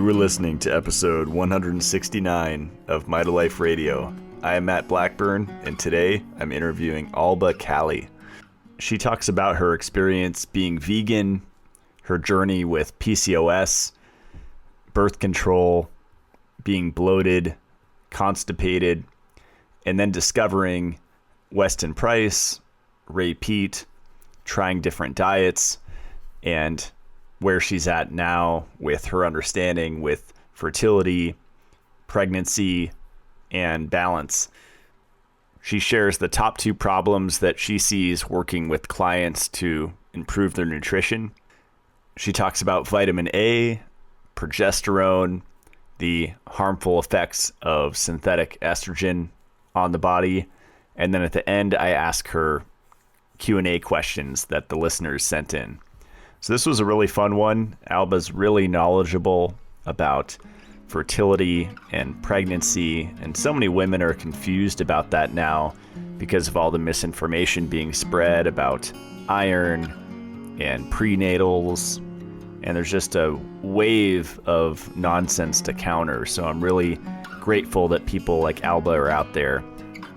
You are listening to episode 169 of Mitolife Radio. I am Matt Blackburn, and today I'm interviewing Alba Cali. She talks about her experience being vegan, her journey with PCOS, birth control, being bloated, constipated, and then discovering Weston Price, Ray Peat, trying different diets, and where she's at now with her understanding with fertility, pregnancy, and balance. She shares the top 2 problems that she sees working with clients to improve their nutrition. She talks about vitamin A, progesterone, the harmful effects of synthetic estrogen on the body. And then at the end, I ask her Q&A questions that the listeners sent in. So this was a really fun one. Alba's really knowledgeable about fertility and pregnancy, and so many women are confused about that now because of all the misinformation being spread about iron and prenatals, and there's just a wave of nonsense to counter. So I'm really grateful that people like Alba are out there.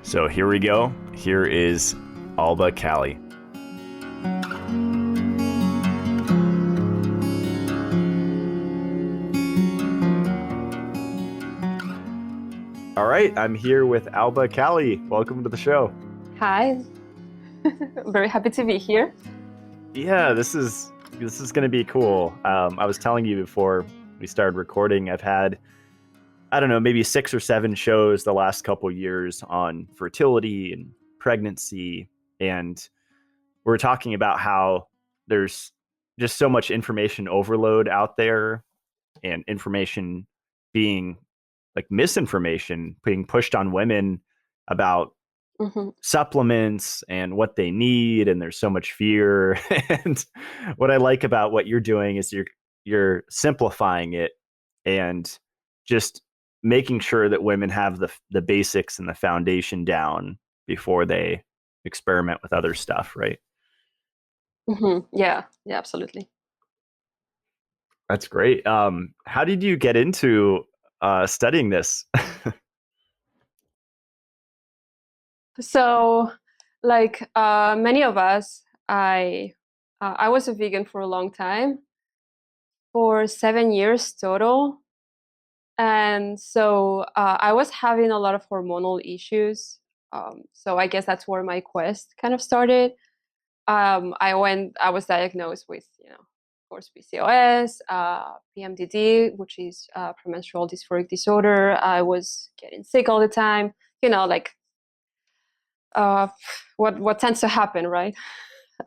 So here we go. Here is Alba Cali. All right, I'm here with Alba Cali. Welcome to the show. Hi. Very happy to be here. Yeah, this is going to be cool. I was telling you before we started recording, I've had, I don't know, maybe 6 or 7 shows the last couple years on fertility and pregnancy, and we're talking about how there's just so much information overload out there, and information being like misinformation being pushed on women about supplements and what they need, and there's so much fear. And what I like about what you're doing is you're simplifying it and just making sure that women have the basics and the foundation down before they experiment with other stuff, right? Yeah, absolutely. That's great. How did you get into studying this? So, like many of us, I was a vegan for a long time, for 7 years total, and so I was having a lot of hormonal issues. So I guess that's where my quest kind of started. I was diagnosed with, of course, PCOS, PMDD, which is premenstrual dysphoric disorder. I was getting sick all the time, like what tends to happen, right?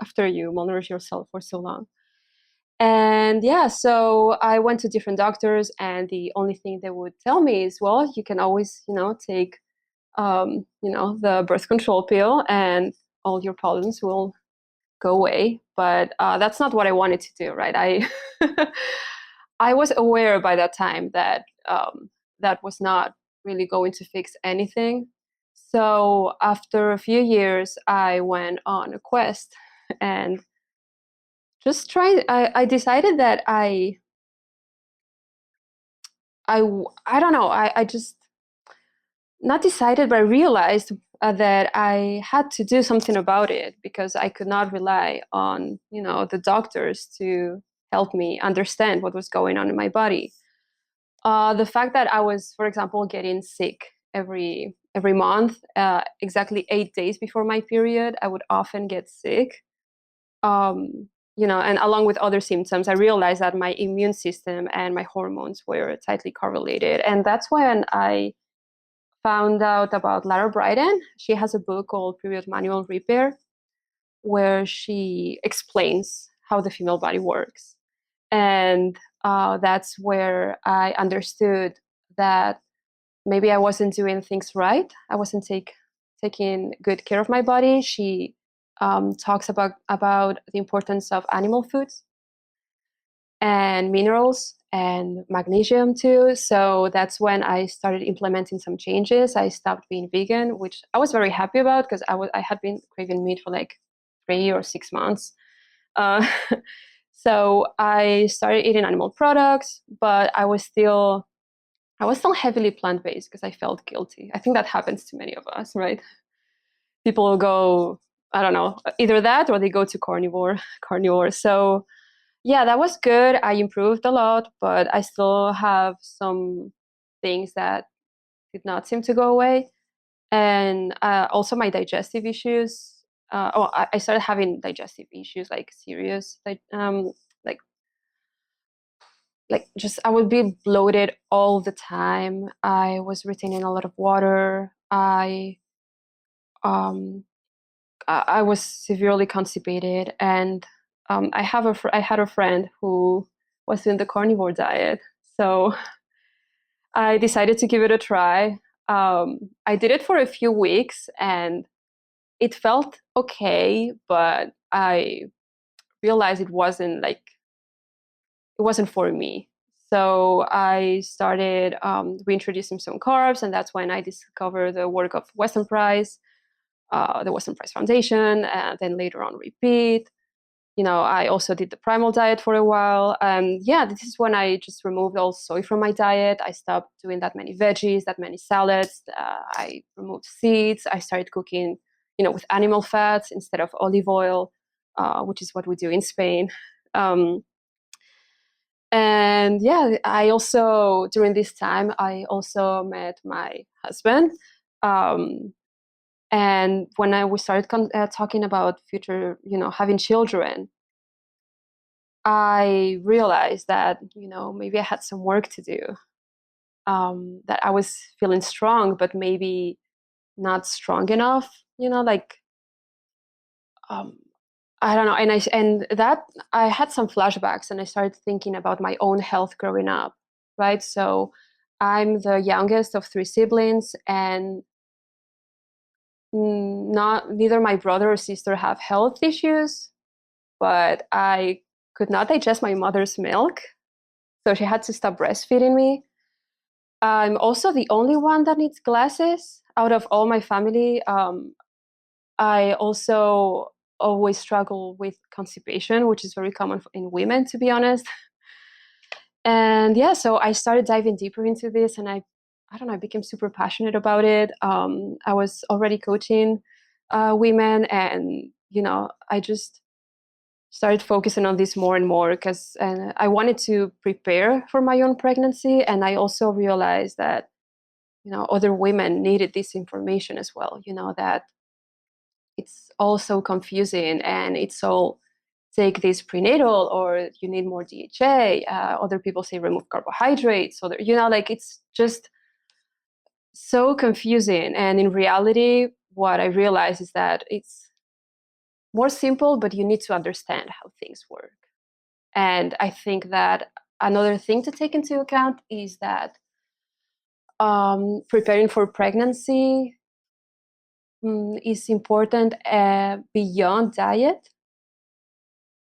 After you malnourish yourself for so long. And yeah, so I went to different doctors, and the only thing they would tell me is, well, you can always, take, the birth control pill, and all your problems will go away. But that's not what I wanted to do, right? I was aware by that time that that was not really going to fix anything. So after a few years, I went on a quest and just tried. I decided that I don't know. I just not decided, but I realized that I had to do something about it, because I could not rely on, the doctors to help me understand what was going on in my body. The fact that I was, for example, getting sick every month, exactly 8 days before my period, I would often get sick. And along with other symptoms, I realized that my immune system and my hormones were tightly correlated. And that's when I found out about Lara Briden. She has a book called Period Manual Repair, where she explains how the female body works. And that's where I understood that maybe I wasn't doing things right. I wasn't taking good care of my body. She talks about the importance of animal foods and minerals and magnesium too. So that's when I started implementing some changes. I stopped being vegan, which I was very happy about, because I had been craving meat for like 3 or 6 months. So I started eating animal products, but I was still heavily plant-based because I felt guilty. I think that happens to many of us, right? People will go, I don't know, either that or they go to carnivore. So yeah, that was good. I improved a lot, but I still have some things that did not seem to go away. And also my digestive issues. I started having digestive issues, like serious, like just I would be bloated all the time. I was retaining a lot of water. Um, I was severely constipated, and I had a friend who was doing the carnivore diet, so I decided to give it a try. I did it for a few weeks, and it felt okay, but I realized it wasn't for me. So I started reintroducing some carbs, and that's when I discovered the work of Western Price, the Western Price Foundation, and then later on Repeat. I also did the primal diet for a while. And yeah, this is when I just removed all soy from my diet. I stopped doing that many veggies, that many salads. I removed seeds. I started cooking, with animal fats instead of olive oil, which is what we do in Spain. And yeah, during this time, I also met my husband. Um, and when we started talking about future, having children, I realized that, maybe I had some work to do, that I was feeling strong, but maybe not strong enough, like, um, I don't know. And that I had some flashbacks and I started thinking about my own health growing up, right? So I'm the youngest of three siblings, and not neither my brother or sister have health issues, but I could not digest my mother's milk. So she had to stop breastfeeding me. I'm also the only one that needs glasses out of all my family. I also always struggle with constipation, which is very common in women, to be honest. And yeah, so I started diving deeper into this, and I don't know, I became super passionate about it. I was already coaching women, and I just started focusing on this more and more because I wanted to prepare for my own pregnancy, and I also realized that other women needed this information as well. That it's all so confusing, and it's all take this prenatal or you need more DHA. Other people say remove carbohydrates. So like it's just so confusing. And in reality, what I realized is that it's more simple, but you need to understand how things work. And I think that another thing to take into account is that preparing for pregnancy is important beyond diet,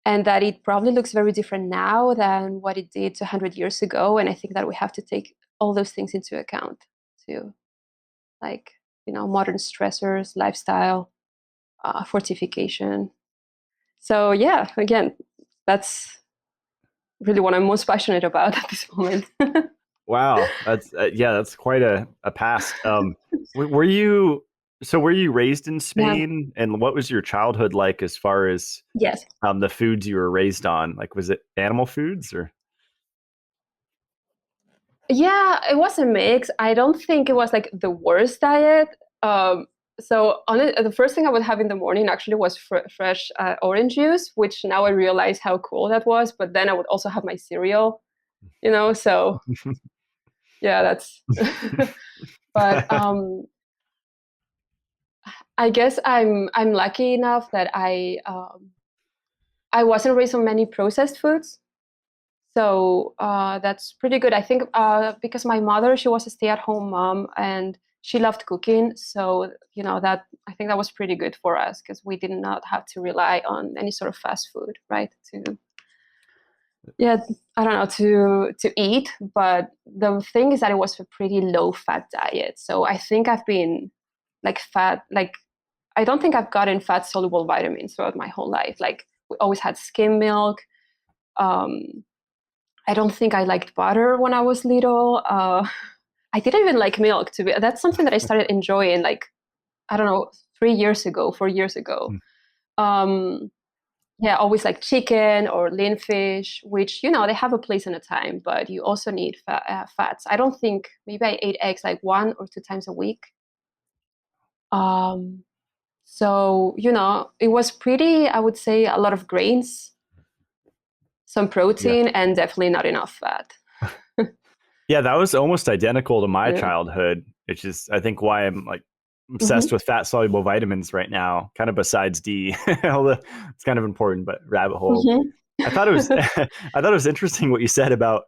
and that it probably looks very different now than what it did 100 years ago. And I think that we have to take all those things into account too, like modern stressors, lifestyle, fortification. So yeah, again, that's really what I'm most passionate about at this moment. Wow, that's yeah, that's quite a past. Were you were you raised in Yeah. Spain, and what was your childhood like as far as Yes. the foods you were raised on? Like, was it animal foods or? Yeah, it was a mix. I don't think it was like the worst diet. So on it, the first thing I would have in the morning actually was fresh orange juice, which now I realize how cool that was. But then I would also have my cereal, So yeah, that's. But I guess I'm lucky enough that I wasn't raised on many processed foods. So that's pretty good. I think because my mother, she was a stay-at-home mom and she loved cooking. So, that I think that was pretty good for us because we did not have to rely on any sort of fast food, right? Yeah, I don't know, to eat. But the thing is that it was a pretty low-fat diet. So I think I've been I don't think I've gotten fat-soluble vitamins throughout my whole life. Like we always had skim milk. I don't think I liked butter when I was little. I didn't even like milk. That's something that I started enjoying, like, I don't know, 3 years ago, 4 years ago. Mm. Yeah, always like chicken or lean fish, which, they have a place and a time, but you also need fats. I don't think, maybe I ate eggs like 1 or 2 times a week. Um, so, it was pretty, I would say, a lot of grains, some Yeah. protein, and definitely not enough fat. Yeah, that was almost identical to my Yeah. childhood, which is, I think, why I'm like obsessed Hmm. with fat soluble vitamins right now, kind of besides D. Although it's kind of important, but rabbit hole. Hmm. I thought it was I thought it was interesting what you said about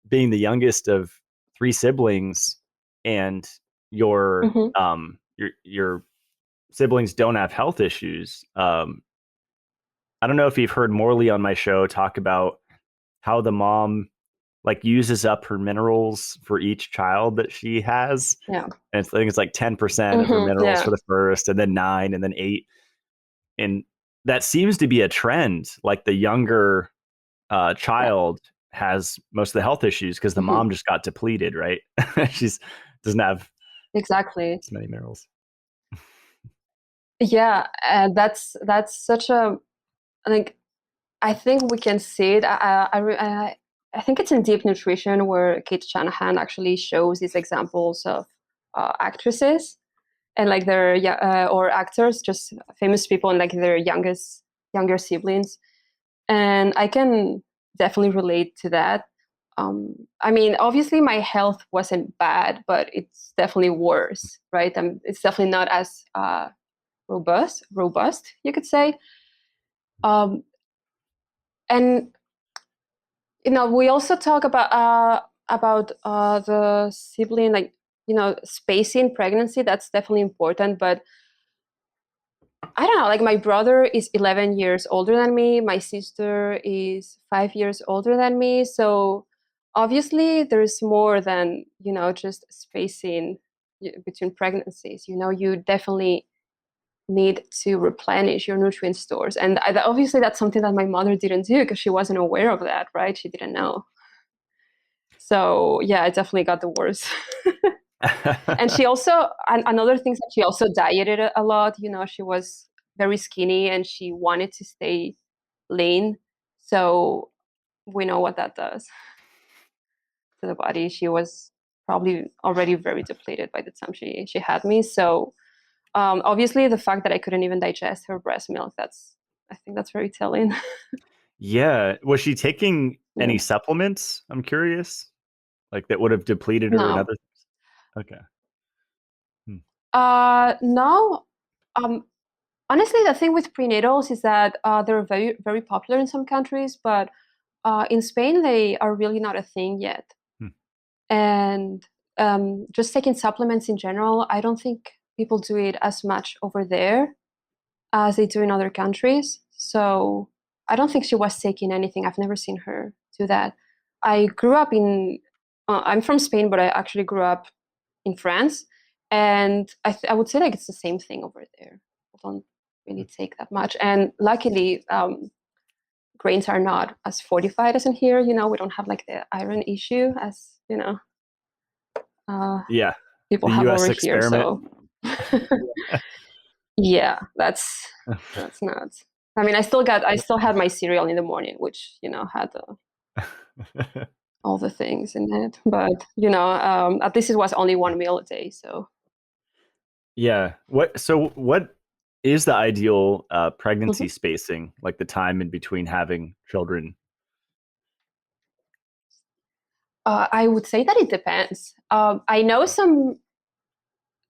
being the youngest of three siblings and your Hmm. your siblings don't have health issues. I don't know if you've heard Morley on my show talk about how the mom like uses up her minerals for each child that she has. Yeah. And I think it's like 10% of her Hmm. minerals Yeah. for the first, and then 9, and then 8. And that seems to be a trend. Like the younger Yeah. child has most of the health issues because the Hmm. mom just got depleted, right? She's doesn't have Exactly. as many minerals. Yeah, that's such a, like, I think we can see it. I think it's in Deep Nutrition where Kate Shanahan actually shows these examples of actresses and like their or actors, just famous people and like their younger siblings, and I can definitely relate to that. I mean, obviously, my health wasn't bad, but it's definitely worse, right? It's definitely not as robust, you could say. Um, and we also talk about the sibling, like, spacing pregnancy. That's definitely important, but I don't know, like my brother is 11 years older than me, my sister is 5 years older than me, so obviously there's more than, just spacing between pregnancies. You definitely need to replenish your nutrient stores, and obviously that's something that my mother didn't do because she wasn't aware of that, right? She didn't know. So yeah, I definitely got the worst. And she also, another thing is that she also dieted a lot. She was very skinny and she wanted to stay lean. So we know what that does to the body. She was probably already very depleted by the time she had me. So obviously the fact that I couldn't even digest her breast milk, I think that's very telling. Yeah. Was she taking Yeah. any supplements? I'm curious. Like that would have depleted her in No. other things. Okay. Hmm. No. Um, Honestly, the thing with prenatals is that they're very, very popular in some countries, but in Spain, they are really not a thing yet. Hmm. And just taking supplements in general, I don't think people do it as much over there as they do in other countries. So I don't think she was taking anything. I've never seen her do that. I grew up I'm from Spain, but I actually grew up in France. And I would say like it's the same thing over there. I don't really take that much. And luckily, grains are not as fortified as in here. We don't have like the iron issue as, uh, Yeah. people The have over US here. experiment. So yeah, that's nuts. I mean, I still had my cereal in the morning, which, had all the things in it. But, at least it was only one meal a day. So Yeah. What is the ideal pregnancy spacing, like the time in between having children? I would say that it depends. I know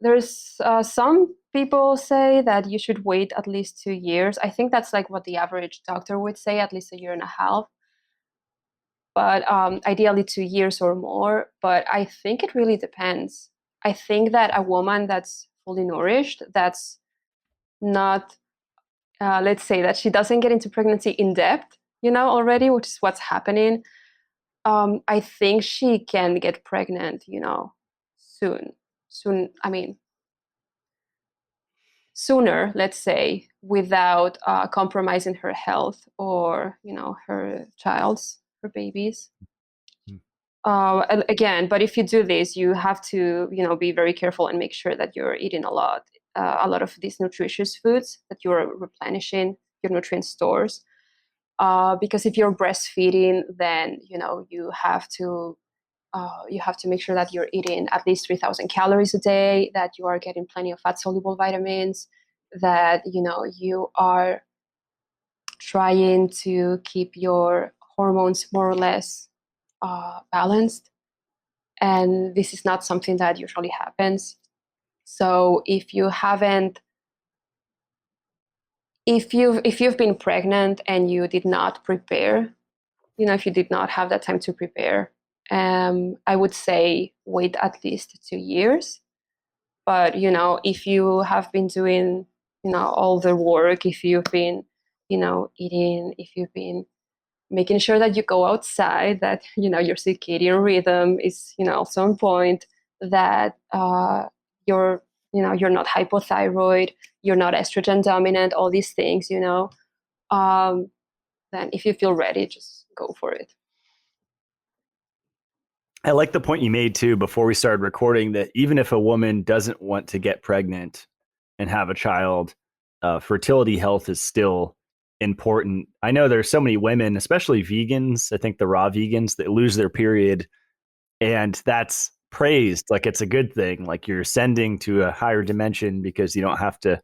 there's some people say that you should wait at least 2 years. I think that's like what the average doctor would say, at least a year and a half. But ideally 2 years or more. But I think it really depends. I think that a woman that's fully nourished, that's not, let's say that she doesn't get into pregnancy in depth, already, which is what's happening. I think she can get pregnant, soon. Soon, I mean, sooner, let's say, without compromising her health or, her child's, her baby's. Again, but if you do this, you have to, be very careful and make sure that you're eating a lot of these nutritious foods, that you're replenishing your nutrient stores. Because if you're breastfeeding, then you have to make sure that you're eating at least 3,000 calories a day, that you are getting plenty of fat soluble vitamins, that you are trying to keep your hormones more or less balanced. And this is not something that usually happens. So if you've been pregnant and you did not prepare, if you did not have that time to prepare, I would say wait at least 2 years. But if you have been doing all the work, if you've been eating, if you've been making sure that you go outside, that your circadian rhythm is also on point, that you're you're not hypothyroid, you're not estrogen dominant, all these things, then if you feel ready, just go for it. I like the point you made too before we started recording, that even if a woman doesn't want to get pregnant and have a child, fertility health is still important. I know there's so many women, especially vegans, I think the raw vegans, that lose their period, and that's praised like it's a good thing, like you're ascending to a higher dimension because you don't have to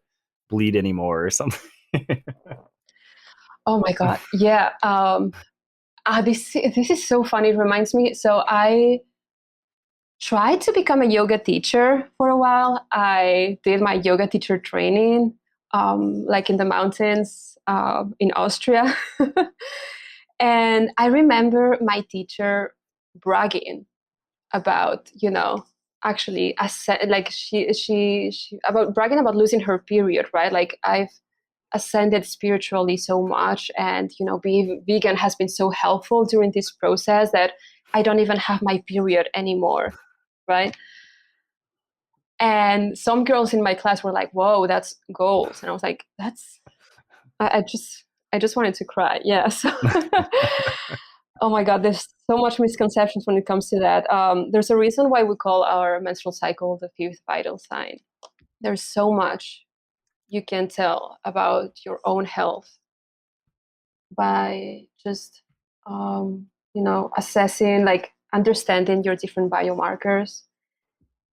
bleed anymore or something. Oh my God. Yeah. This is so funny. It reminds me. So I tried to become a yoga teacher for a while. I did my yoga teacher training, like in the mountains in Austria. And I remember my teacher bragging about, actually, like she about bragging about losing her period, right? Like, I've ascended spiritually so much, and being vegan has been so helpful during this process that I don't even have my period anymore, right? And some girls in my class were like, whoa, that's goals. And I was like, I just wanted to cry. Yeah. So oh my God, there's so much misconceptions when it comes to that. There's a reason why we call our menstrual cycle the fifth vital sign. There's so much you can tell about your own health by just, assessing, like understanding your different biomarkers.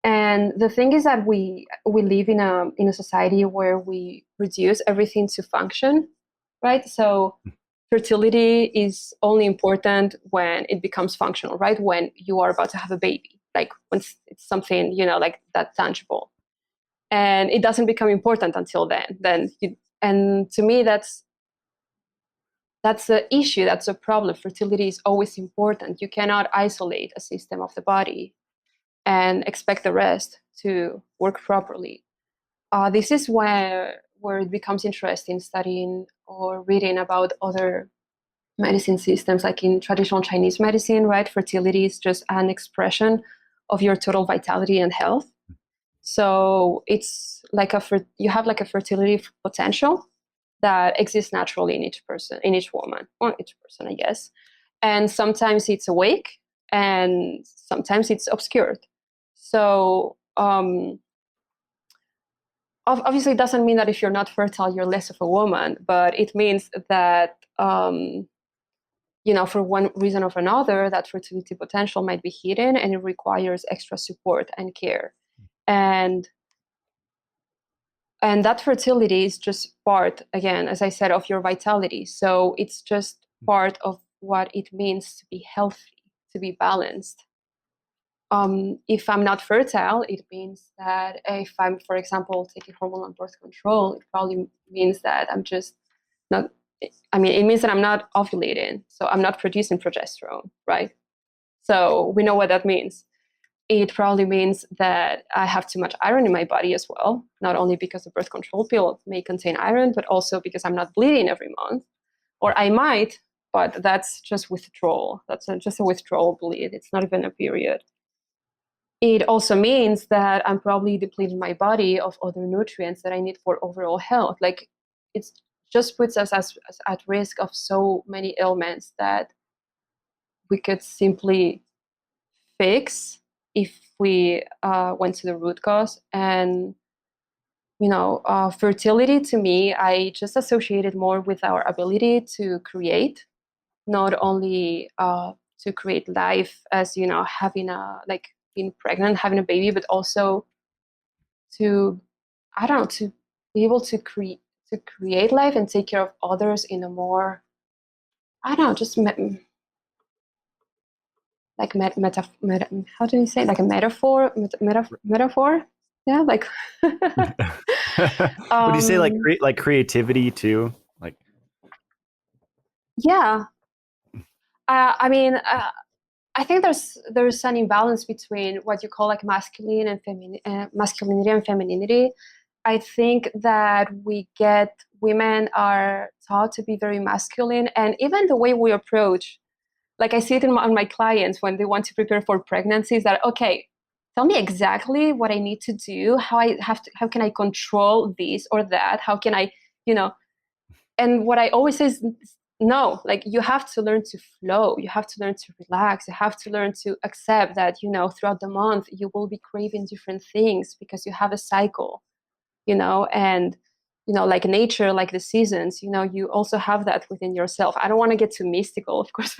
And the thing is that we live in a society where we reduce everything to function, right? So fertility is only important when it becomes functional, right? When you are about to have a baby, like when it's something, like that tangible. And it doesn't become important until then. And to me, that's the issue. That's a problem. Fertility is always important. You cannot isolate a system of the body and expect the rest to work properly. This is where it becomes interesting studying or reading about other medicine systems, like in traditional Chinese medicine, right? Fertility is just an expression of your total vitality and health. So it's like you have like a fertility potential that exists naturally in each person, in each woman, or each person, I guess. And sometimes it's awake, and sometimes it's obscured. So obviously, it doesn't mean that if you're not fertile, you're less of a woman, but it means that for one reason or another, that fertility potential might be hidden, and it requires extra support and care. And that fertility is just part, again, as I said, of your vitality. So it's just part of what it means to be healthy, to be balanced. If I'm not fertile, it means that if I'm, for example, taking hormonal birth control, it probably means that I'm just not, it means that I'm not ovulating. So I'm not producing progesterone, right? So we know what that means. It probably means that I have too much iron in my body as well, not only because the birth control pill may contain iron, but also because I'm not bleeding every month. Or I might, but that's just withdrawal. That's just a withdrawal bleed. It's not even a period. It also means that I'm probably depleting my body of other nutrients that I need for overall health. Like, it's just puts us as at risk of so many ailments that we could simply fix if we went to the root cause. And fertility to me, I just associated more with our ability to create, not only to create life as having a like being pregnant, having a baby, but also to, I don't know, to be able to create life and take care of others in a more, I don't know, just like how do you say, like a metaphor, yeah, like Would you say like um like creativity too? Like, yeah, I mean, I think there's an imbalance between what you call like masculinity and femininity. I think that women are taught to be very masculine, and even the way we approach, like I see it on my clients when they want to prepare for pregnancies, that okay, tell me exactly what I need to do, how can I control this or that, how can I, you know, and what I always say is no, like you have to learn to flow, you have to learn to relax, you have to learn to accept that, throughout the month you will be craving different things because you have a cycle, and like nature, like the seasons, you also have that within yourself. I don't want to get too mystical, of course,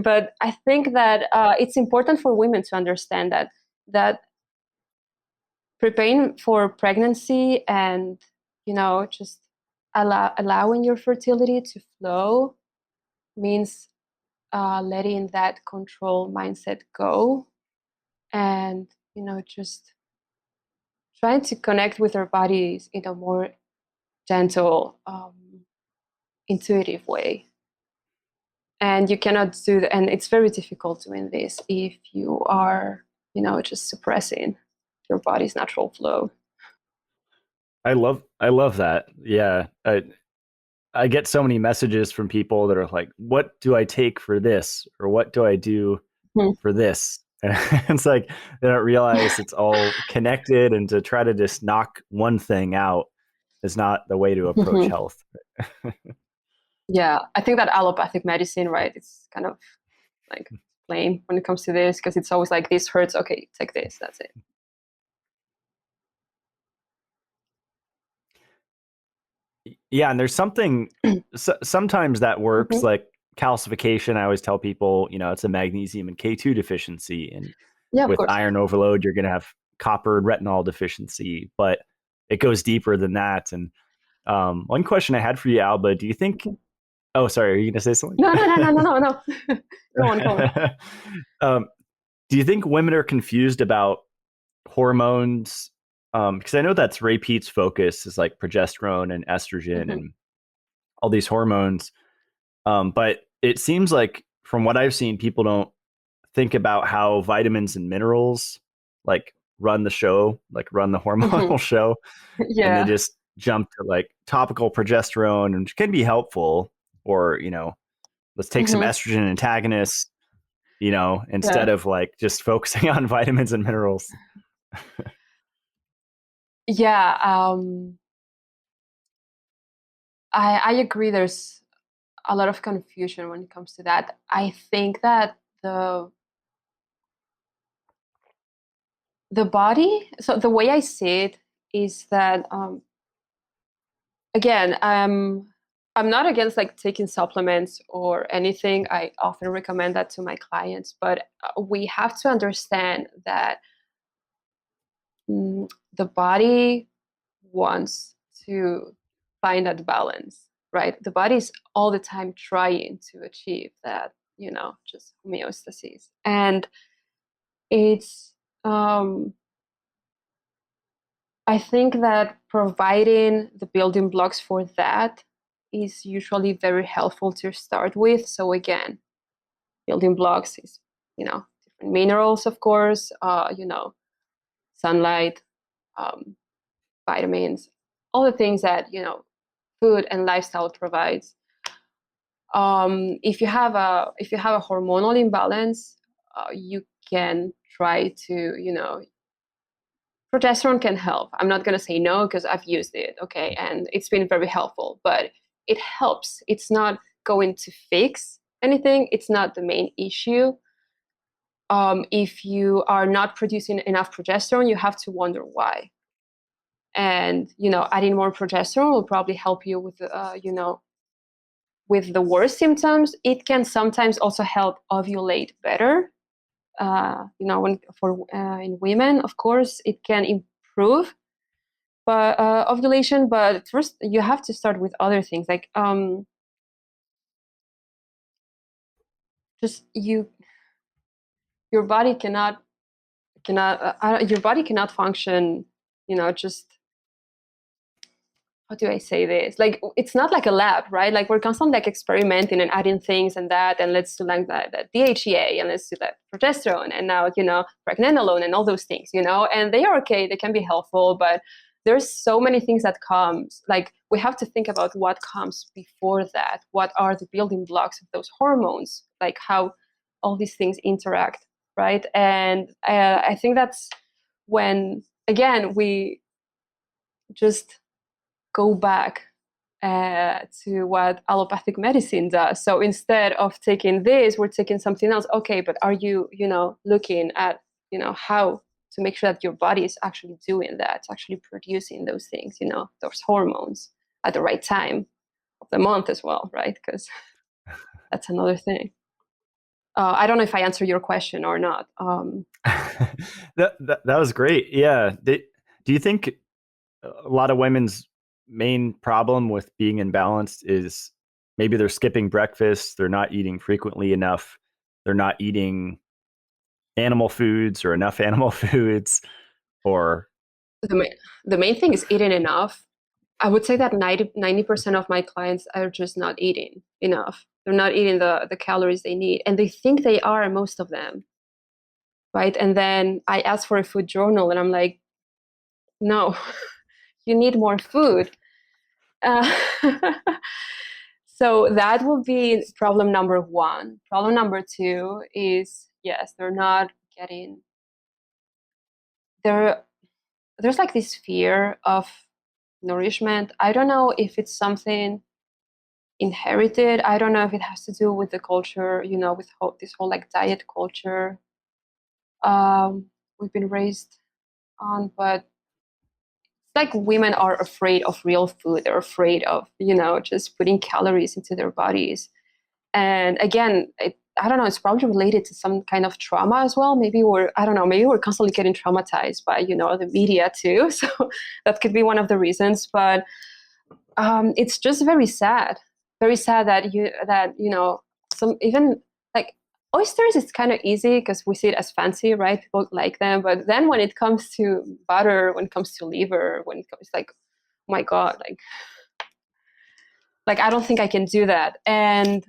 but I think that it's important for women to understand that preparing for pregnancy and just allowing your fertility to flow means letting that control mindset go, and just trying to connect with our bodies in a more gentle, intuitive way. And you cannot do that, and it's very difficult doing this if you are just suppressing your body's natural flow. I love that. Yeah. I get so many messages from people that are like, what do I take for this? Or what do I do Hmm. for this? And it's like they don't realize it's all connected, and to try to just knock one thing out is not the way to approach Hmm. health. Yeah, I think that allopathic medicine, right, it's kind of like lame when it comes to this, because it's always like, this hurts, okay, take this, that's it. Yeah, and there's something sometimes that works, Hmm. like calcification. I always tell people, it's a magnesium and K2 deficiency, and Yeah, of with course. iron overload, you're going to have copper and retinol deficiency. But it goes deeper than that. And one question I had for you, Alba, do you think? Mhm. Oh, sorry, are you going to say something? No, no, no, no, no, no, no. Go on. um, do you think women are confused about hormones? Because I know that's Ray Peat's focus is like progesterone and estrogen Hmm. and all these hormones. But it seems like from what I've seen, people don't think about how vitamins and minerals like run the show, like run the Hmm. hormonal show, and they Yeah. just jump to like topical progesterone, which can be helpful, or let's take some Hmm. estrogen antagonists, instead Yeah. of like just focusing on vitamins and minerals. Yeah. I agree. There's a lot of confusion when it comes to that. I think that the body. So the way I see it is that, again, I'm not against like taking supplements or anything. I often recommend that to my clients, but we have to understand that the body wants to find that balance, right? The body is all the time trying to achieve that, just homeostasis. And it's, I think that providing the building blocks for that is usually very helpful to start with. So again, building blocks is, different minerals, of course, sunlight, um, vitamins, all the things that, food and lifestyle provides. If you have a hormonal imbalance, you can try to progesterone can help. I'm not going to say no because I've used it, okay, and it's been very helpful, but it helps. It's not going to fix anything. It's not the main issue. If you are not producing enough progesterone, you have to wonder why. And, adding more progesterone will probably help you with, with the worst symptoms. It can sometimes also help ovulate better. In women, of course, it can improve but ovulation. But first, you have to start with other things like just your body cannot function. Just how do I say this? Like, it's not like a lab, right? Like, we're constantly like experimenting and adding things and that, and let's do like that DHEA, and let's do that progesterone, and now, pregnenolone and all those things, and they are okay. They can be helpful, but there's so many things that comes. Like, we have to think about what comes before that. What are the building blocks of those hormones? Like, how all these things interact, right? And I think that's when, again, we just go back to what allopathic medicine does. So instead of taking this, we're taking something else. Okay, but are you, looking at, how to make sure that your body is actually doing that, it's actually producing those things, those hormones at the right time of the month as well, right? Because that's another thing. I don't know if I answered your question or not. That was great. Yeah. Do you think a lot of women's main problem with being imbalanced is maybe they're skipping breakfast, they're not eating frequently enough, they're not eating animal foods or enough animal foods, or The main thing is eating enough. I would say that 90% of my clients are just not eating enough. They're not eating the calories they need, and they think they are, most of them, right? And then I ask for a food journal, and I'm like, no, you need more food. Uh, so that will be problem number one. Problem number two is, yes, they're not getting there. There's like this fear of nourishment. I don't know if it's something inherited. I don't know if it has to do with the culture, with this whole like diet culture we've been raised on. But it's like women are afraid of real food. They're afraid of, just putting calories into their bodies. And again, I don't know, it's probably related to some kind of trauma as well. Maybe we're constantly getting traumatized by, the media too. So that could be one of the reasons. But it's just very sad that some, even like oysters, it's kind of easy because we see it as fancy, right? People like them. But then when it comes to butter, when it comes to liver, when it comes, like, oh my God, like I don't think I can do that. And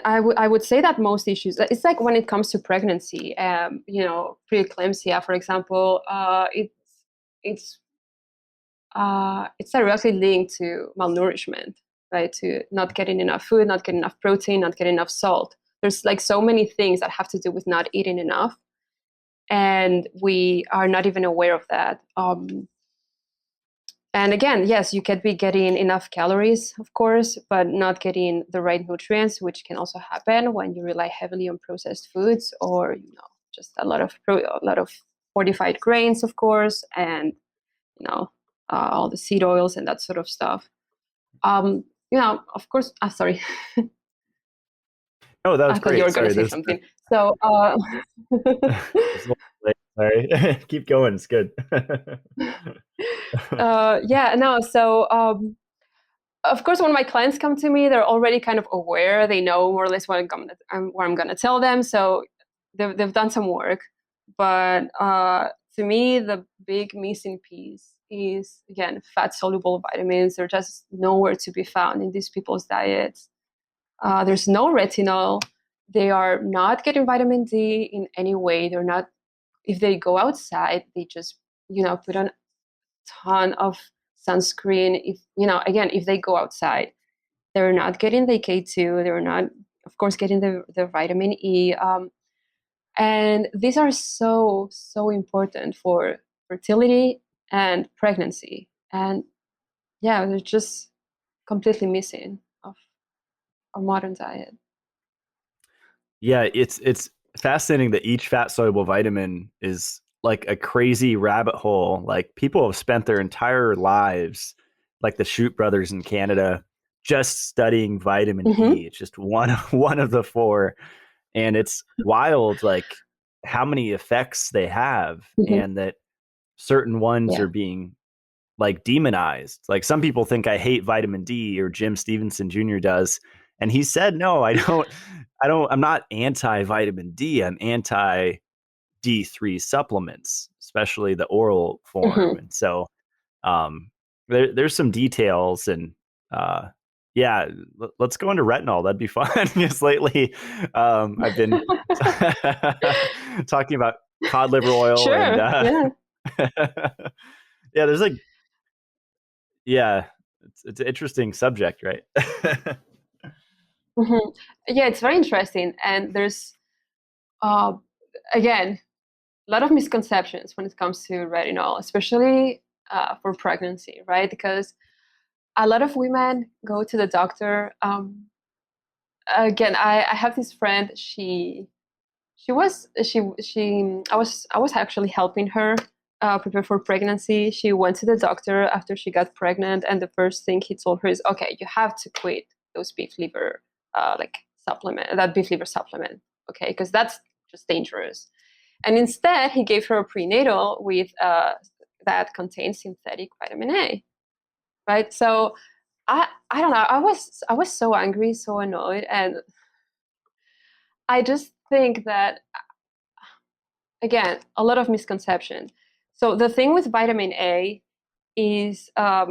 I would say that most issues, it's like when it comes to pregnancy, preeclampsia, for example, it's directly linked to malnourishment, right? To not getting enough food, not getting enough protein, not getting enough salt. There's like so many things that have to do with not eating enough, and we are not even aware of that. And again, yes, you could be getting enough calories, of course, but not getting the right nutrients, which can also happen when you rely heavily on processed foods, or just a lot of fortified grains, of course, and all the seed oils and that sort of stuff. Of course. Sorry. Oh, that was I thought you great. were going Sorry, to say this something. So, sorry. Keep going. It's good. yeah, no. So, of course, when my clients come to me, they're already kind of aware. They know more or less what I'm going to tell them. So they've done some work. But to me, the big missing piece is, again, fat soluble vitamins. They're just nowhere to be found in these people's diets. There's no retinol. They are not getting vitamin D in any way. They're not. If they go outside, they just put on a ton of sunscreen. If they go outside, they're not getting the K2. They're not, of course, getting the vitamin E. And these are so, so important for fertility and pregnancy. And yeah, they're just completely missing of our modern diet. Yeah, it's fascinating that each fat soluble vitamin is like a crazy rabbit hole. Like people have spent their entire lives, like the Shoot brothers in Canada, just studying vitamin Mm-hmm. E. It's just one of the four, and it's wild like how many effects they have, Mm-hmm. and that certain ones Yeah. are being like demonized. Like some people think I hate vitamin D, or Jim Stevenson Jr. does. And he said, no, I'm not anti vitamin D. I'm anti D3 supplements, especially the oral form. Mm-hmm. And so there's some details and uh, yeah, let's go into retinol. That'd be fun because lately I've been talking about cod liver oil and Sure. Yeah. yeah, there's like yeah, it's an interesting subject, right? Mm-hmm. Yeah, it's very interesting. And there's, uh, again, a lot of misconceptions when it comes to retinol, especially for pregnancy, right? Because a lot of women go to the doctor. Again, I have this friend. I was actually helping her prepare for pregnancy. She went to the doctor after she got pregnant, and the first thing he told her is, "Okay, you have to quit those beef liver like supplement, that beef liver supplement, okay, because that's just dangerous." And instead, he gave her a prenatal with that contains synthetic vitamin A, right? So I don't know. I was so angry, so annoyed, and I just think that, again, a lot of misconception. So the thing with vitamin A is that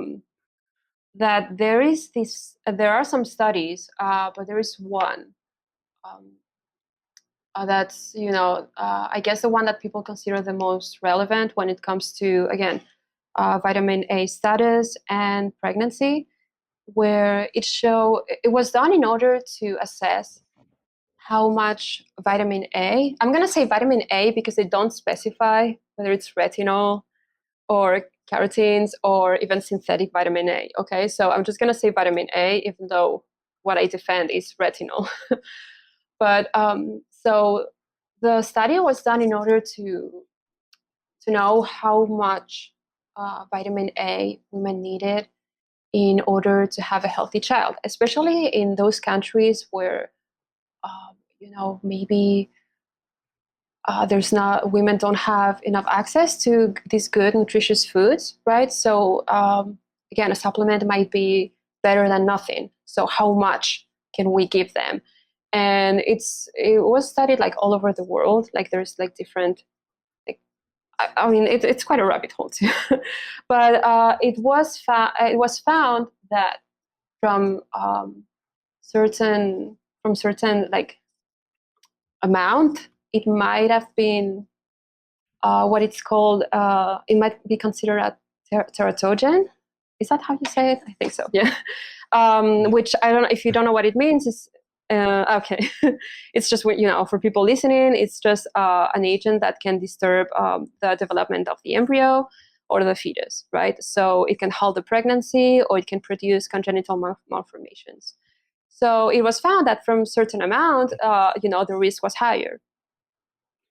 there are some studies, but there is one um, that's, I guess the one that people consider the most relevant when it comes to, again, vitamin A status and pregnancy, where it was done in order to assess how much vitamin A. I'm going to say vitamin A because they don't specify whether it's retinol or carotenes or even synthetic vitamin A. Okay, so I'm just going to say vitamin A, even though what I defend is retinol. But so the study was done in order to know how much vitamin A women needed in order to have a healthy child, especially in those countries where maybe there's not women don't have enough access to these good nutritious foods, right? So again, a supplement might be better than nothing. So how much can we give them? And it was studied like all over the world. Like there's like different, like, I mean it's quite a rabbit hole too. But it was found that from certain like amount, it might have been what it's called. It might be considered a teratogen. Is that how you say it? I think so. Yeah. Which I don't know if you don't know what it means. Is okay. It's just for people listening. It's just an agent that can disturb the development of the embryo or the fetus, right? So it can halt the pregnancy or it can produce congenital malformations. So it was found that from certain amount, the risk was higher.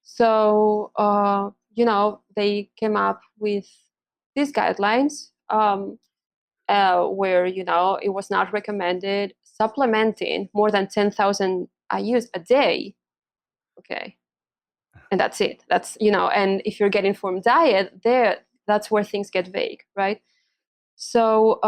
So, they came up with these guidelines where, it was not recommended supplementing more than 10,000 IUs a day. Okay. And that's it. And if you're getting from diet, that's where things get vague, right? So,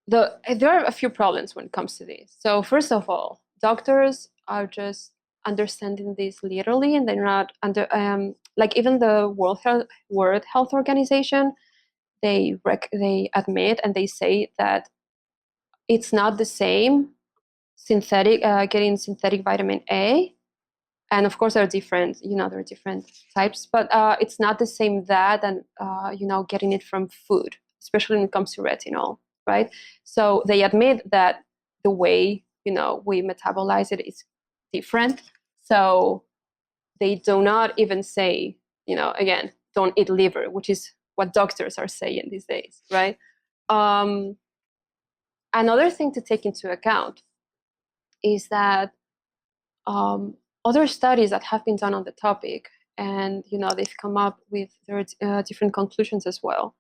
there are a few problems when it comes to this. So first of all, doctors are just understanding this literally, and they're not like even the World Health Organization. They admit and they say that it's not the same getting synthetic vitamin A, and of course there are different types, but it's not the same that than getting it from food, especially when it comes to retinol, right? So they admit that the way we metabolize it is different. So they do not even say, again, don't eat liver, which is what doctors are saying these days, right? Another thing to take into account is that other studies that have been done on the topic, and they've come up with their different conclusions as well,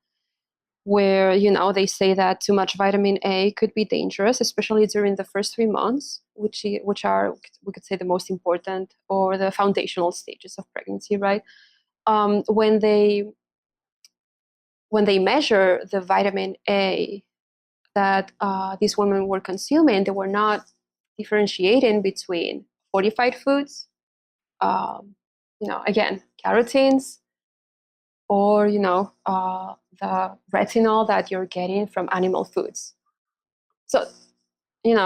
where they say that too much vitamin A could be dangerous, especially during the first 3 months, which are, we could say, the most important or the foundational stages of pregnancy, right? When they measure the vitamin A that these women were consuming, they were not differentiating between fortified foods, again, carotenes, or the retinol that you're getting from animal foods. So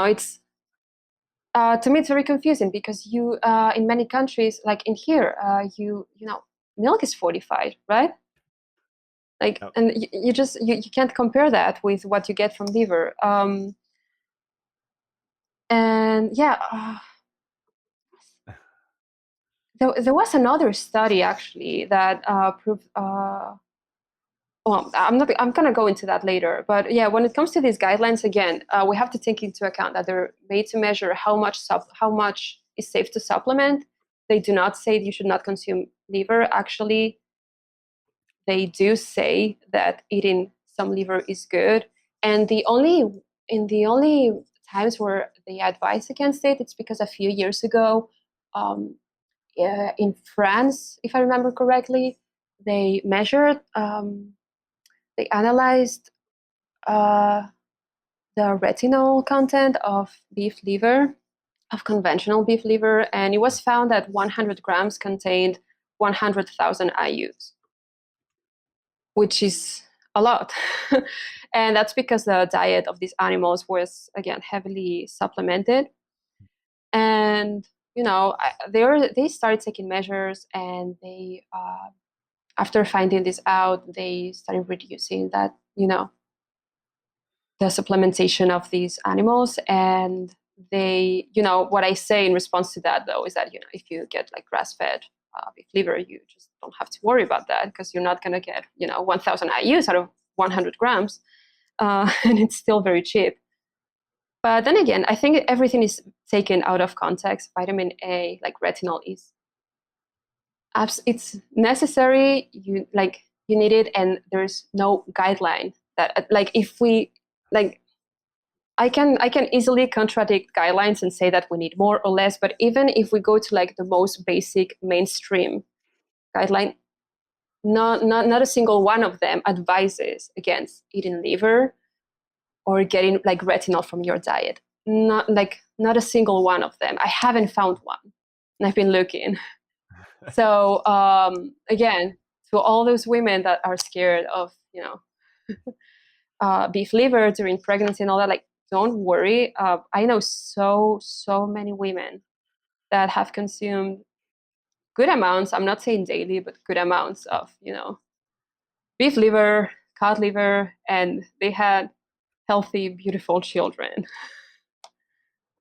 it's to me it's very confusing, because you in many countries, like in here, milk is fortified, right? Like, Yep. and you just you can't compare that with what you get from liver. And yeah, there was another study actually that proved. Well, I'm gonna go into that later. But yeah, when it comes to these guidelines, again, we have to take into account that they're made to measure how much is safe to supplement. They do not say you should not consume liver. Actually, they do say that eating some liver is good. And the only times where they advise against it, it's because a few years ago, in France, if I remember correctly, they measured, they analyzed the retinol content of beef liver, of conventional beef liver, and it was found that 100 grams contained 100,000 IUs, which is a lot. And that's because the diet of these animals was, again, heavily supplemented. And they started taking measures, and they after finding this out, they started reducing that the supplementation of these animals. And they, what I say in response to that, though, is that if you get like grass-fed beef liver, you just don't have to worry about that, because you're not going to get 1,000 IUs out of 100 grams, and it's still very cheap. But then again, I think everything is taken out of context. Vitamin A, like retinol, it's necessary. You need it, and there's no guideline that, like, if we like. I can easily contradict guidelines and say that we need more or less. But even if we go to like the most basic mainstream guideline, not a single one of them advises against eating liver or getting like retinol from your diet. Not a single one of them. I haven't found one, and I've been looking. So again, to all those women that are scared of beef liver during pregnancy and all that, like, don't worry. I know so many women that have consumed good amounts. I'm not saying daily, but good amounts of beef liver, cod liver, and they had healthy, beautiful children.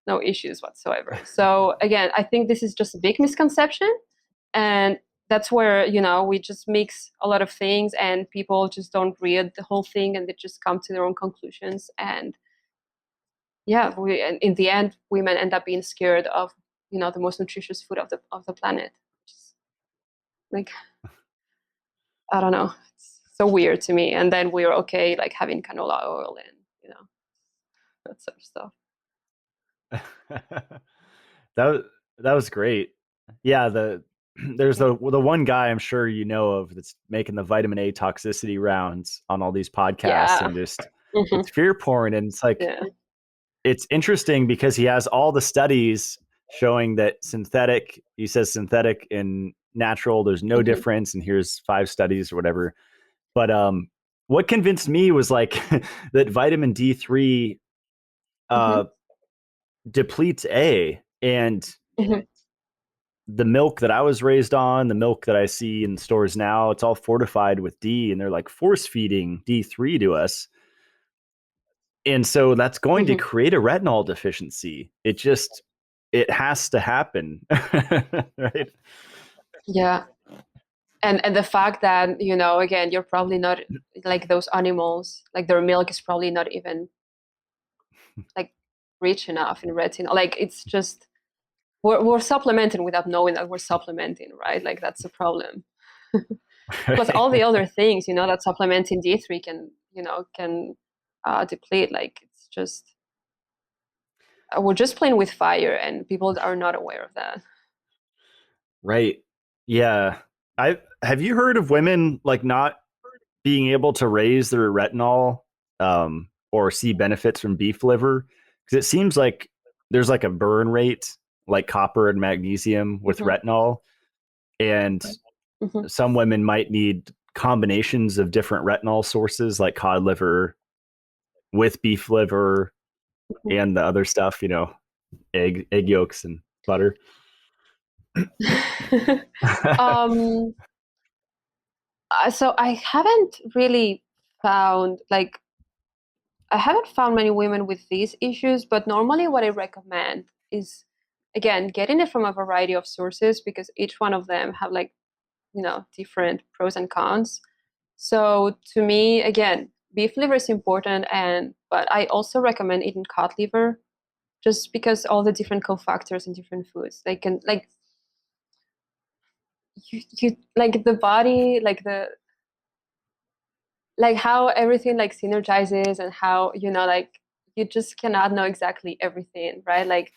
No issues whatsoever. So again, I think this is just a big misconception, and that's where we just mix a lot of things, and people just don't read the whole thing, and they just come to their own conclusions. And yeah, in the end, women end up being scared of the most nutritious food of the planet, which is like, I don't know, it's so weird to me. And then we're okay like having canola oil and that sort of stuff. that that was great. Yeah, there's the one guy I'm sure you know of that's making the vitamin A toxicity rounds on all these podcasts, Yeah. and just Mm-hmm. it's fear porn. And it's like, Yeah. it's interesting because he has all the studies showing that synthetic, he says synthetic and natural, there's no Mm-hmm. difference, and here's 5 studies or whatever. But what convinced me was like that vitamin D3 Mm-hmm. uh, depletes A, and Mm-hmm. the milk that I was raised on, the milk that I see in stores now, it's all fortified with D, and they're like force feeding D3 to us. And so that's going to Mm-hmm. create a retinol deficiency. It just, it has to happen, right? Yeah. And the fact that, again, you're probably not like those animals, like their milk is probably not even like rich enough in retinol. Like it's just we're supplementing without knowing that we're supplementing, right? Like that's the problem. Plus all the other things, that supplementing D3 can deplete. Like it's just we're just playing with fire, and people are not aware of that. Right. Yeah. I have you heard of women like not being able to raise their retinol or see benefits from beef liver? Because it seems like there's like a burn rate like copper and magnesium with Hmm. retinol, and Hmm. some women might need combinations of different retinol sources like cod liver with beef liver and the other stuff, egg yolks and butter. um, so I haven't really found like I haven't found many women with these issues, but normally what I recommend is again getting it from a variety of sources because each one of them have like different pros and cons. So to me, again, beef liver is important, and but I also recommend eating cod liver just because all the different cofactors in different foods they can like you like the body like how everything like synergizes and how like you just cannot know exactly everything, right? Like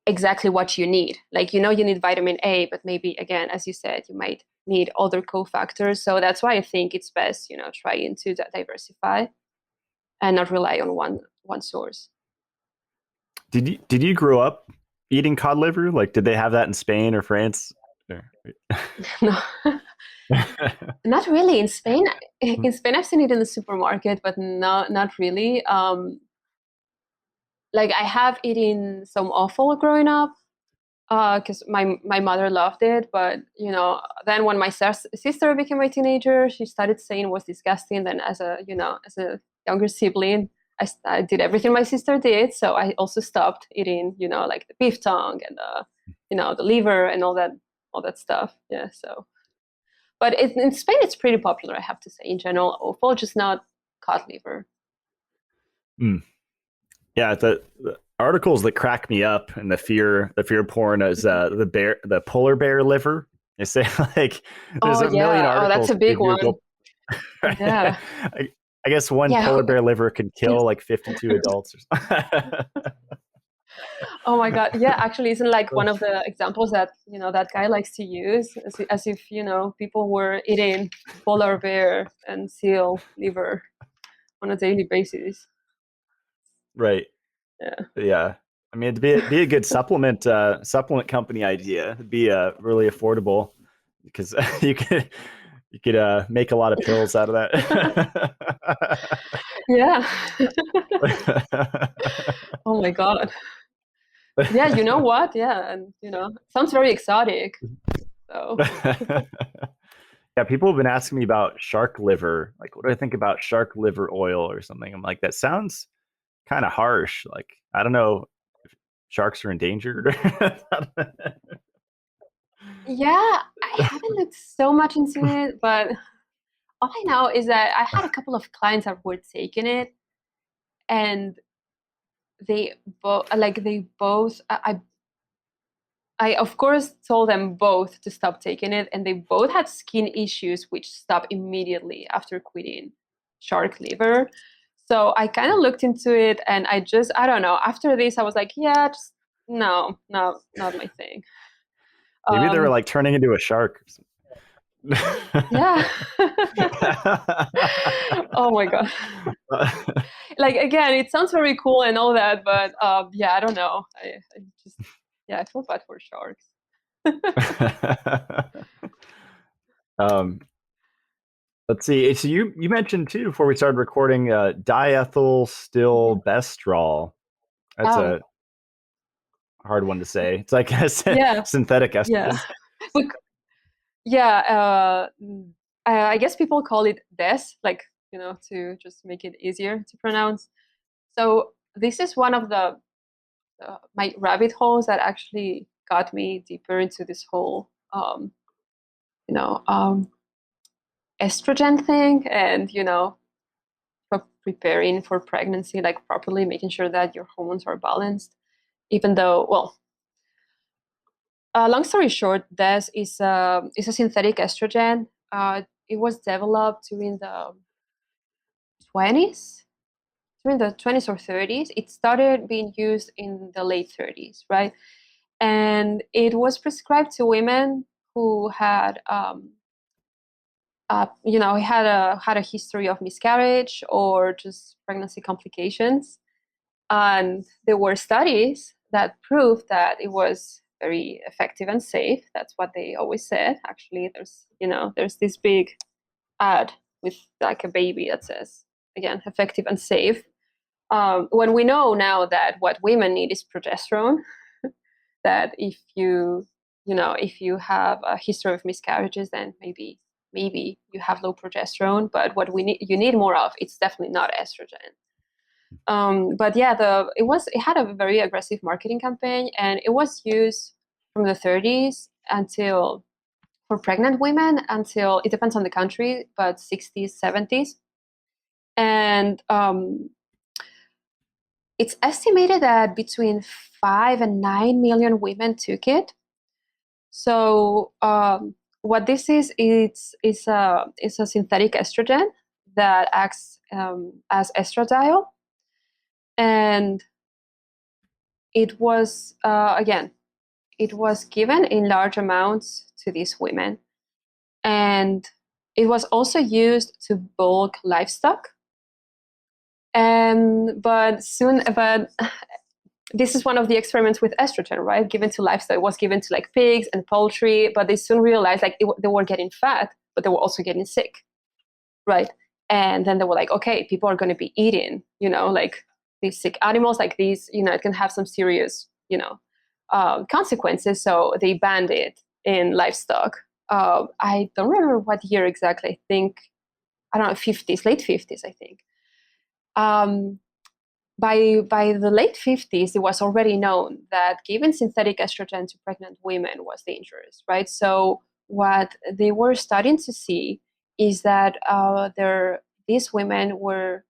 exactly what you need. Like you need vitamin A, but maybe again, as you said, you might need other cofactors. So that's why I think it's best, trying to diversify and not rely on one source. Did you grow up eating cod liver? Like, did they have that in Spain or France? No, not really. In Spain, I've seen it in the supermarket, but not really. Like I have eaten some offal growing up, because my mother loved it, but then when my sister became a teenager, she started saying it was disgusting. Then as a younger sibling, I did everything my sister did, so I also stopped eating like the beef tongue and the liver and all that stuff. Yeah, so but in Spain it's pretty popular, I have to say, in general, offal, just not cod liver. Mm. Yeah, the articles that crack me up and the fear porn is the polar bear liver. They say like there's Oh a million yeah, oh that's articles a that big review one. Yeah. I guess one Yeah. polar bear liver could kill like 52 adults or something. Oh my God. Yeah, actually, isn't like one of the examples that, that guy likes to use as if, people were eating polar bear and seal liver on a daily basis. Right. Yeah. Yeah. I mean, it'd be a good supplement company idea. It'd be really affordable because you could make a lot of pills out of that. Yeah. Oh my God. Yeah, you know what? Yeah. And, sounds very exotic. So, Yeah, people have been asking me about shark liver. Like, what do I think about shark liver oil or something? I'm like, that sounds kind of harsh. Like, I don't know if sharks are endangered. yeah, I haven't looked so much into it, but all I know is that I had a couple of clients that were taking it, and they both I of course told them both to stop taking it, and they both had skin issues which stopped immediately after quitting shark liver. So I kind of looked into it, and I don't know, after this I was like, yeah, just no, no, not my thing. Maybe they were um like turning into a shark. yeah. Oh my God. Like again, it sounds very cool and all that, but yeah, I don't know. I just, yeah, I feel bad for sharks. um, let's see. So you mentioned too before we started recording diethyl Mhm. still bestrol. That's Oh a hard one to say. It's like a yeah, synthetic yeah. estrogen. Look, yeah, I guess people call it des, like, to just make it easier to pronounce. So this is one of the my rabbit holes that actually got me deeper into this whole you know estrogen thing, and preparing for pregnancy, like properly making sure that your hormones are balanced. Even though, well, long story short, this is a synthetic estrogen. It was developed during the 20s, during the 20s or 30s. It started being used in the late 30s, right? And it was prescribed to women who had had a history of miscarriage or just pregnancy complications. And there were studies that proved that it was very effective and safe. That's what they always said. Actually, there's this big ad with like a baby that says, again, effective and safe. When we know now that what women need is progesterone, that if you have a history of miscarriages, then maybe you have low progesterone. But what you need more of, it's definitely not estrogen. But yeah, it had a very aggressive marketing campaign, and it was used from the 30s until, for pregnant women, until, it depends on the country, but 60s, 70s. And it's estimated that between 5 and 9 million women took it. So what this is, it's a synthetic estrogen that acts as estradiol. And it was, again, it was given in large amounts to these women. And it was also used to bulk livestock. But this is one of the experiments with estrogen, right? Given to livestock. It was given to like pigs and poultry, but they soon realized like they were getting fat, but they were also getting sick, right? And then they were like, okay, people are going to be eating, like these sick animals, like these, it can have some serious, consequences. So they banned it in livestock. I don't remember what year exactly. I think, I don't know, 50s, late 50s, I think. By the late 50s, it was already known that giving synthetic estrogen to pregnant women was dangerous, right? So what they were starting to see is that these women were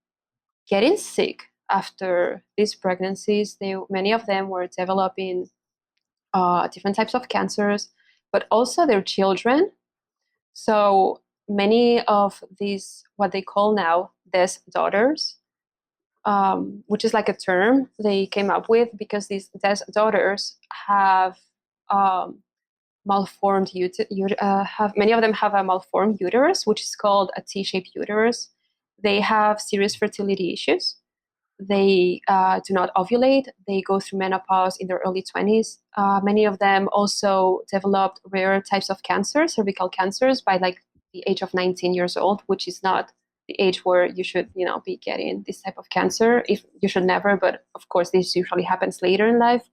getting sick after these pregnancies. Many of them were developing different types of cancers, but also their children. So many of these, what they call now, death daughters, which is like a term they came up with because these death daughters have malformed many of them have a malformed uterus, which is called a T-shaped uterus. They have serious fertility issues. They do not ovulate. They go through menopause in their early 20s. Many of them also developed rare types of cancer, cervical cancers, by like the age of 19 years old, which is not the age where you should, be getting this type of cancer. If you should never, but of course, this usually happens later in life.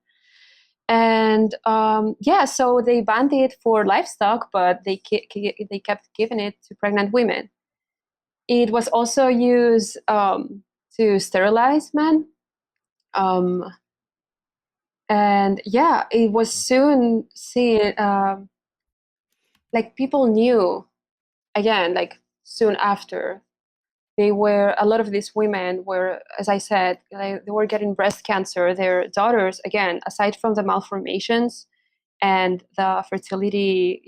And so they banned it for livestock, but they kept giving it to pregnant women. It was also used to sterilize men. And yeah, it was soon seen, like people knew, again, like soon after, a lot of these women were, as I said, they were getting breast cancer. Their daughters, again, aside from the malformations and the fertility,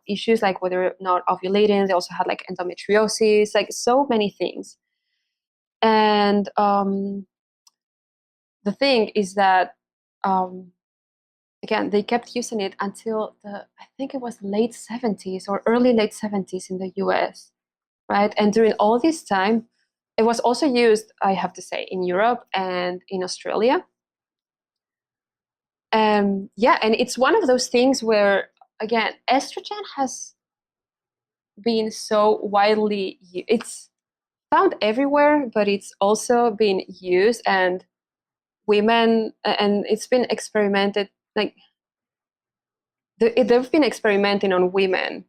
issues, like whether not ovulating, they also had like endometriosis, like so many things. And the thing is that, again, they kept using it until I think it was late 70s or early late 70s in the US, right? And during all this time, it was also used, I have to say, in Europe and in Australia. And it's one of those things where, again, estrogen has been so widely, it's found everywhere, but it's also been used, and women, and it's been experimented, like they've been experimenting on women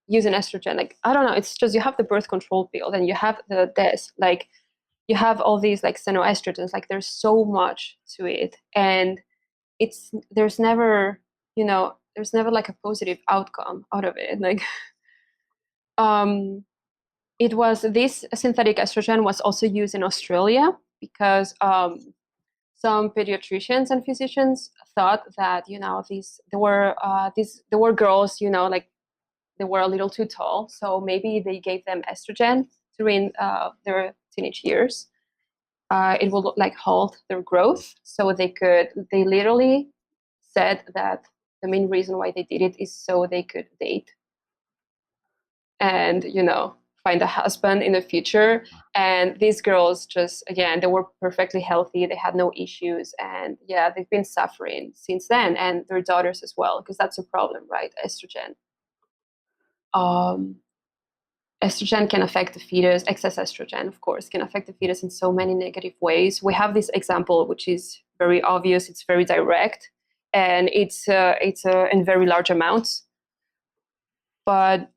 using estrogen. Like, I don't know, it's just, you have the birth control pill, then you have this, like you have all these like xenoestrogens, like there's so much to it. And there's never, there's never like a positive outcome out of it. Like, um, it was this synthetic estrogen was also used in Australia because some pediatricians and physicians thought that there were girls, like they were a little too tall, so maybe they gave them estrogen during their teenage years. It will like halt their growth, so they literally said that the main reason why they did it is so they could date and find a husband in the future. And these girls, just again, they were perfectly healthy, they had no issues, and yeah, they've been suffering since then, and their daughters as well, because that's a problem, right? um Estrogen can affect the fetus. Excess estrogen, of course, can affect the fetus in so many negative ways. We have this example, which is very obvious, it's very direct, and it's in very large amounts. But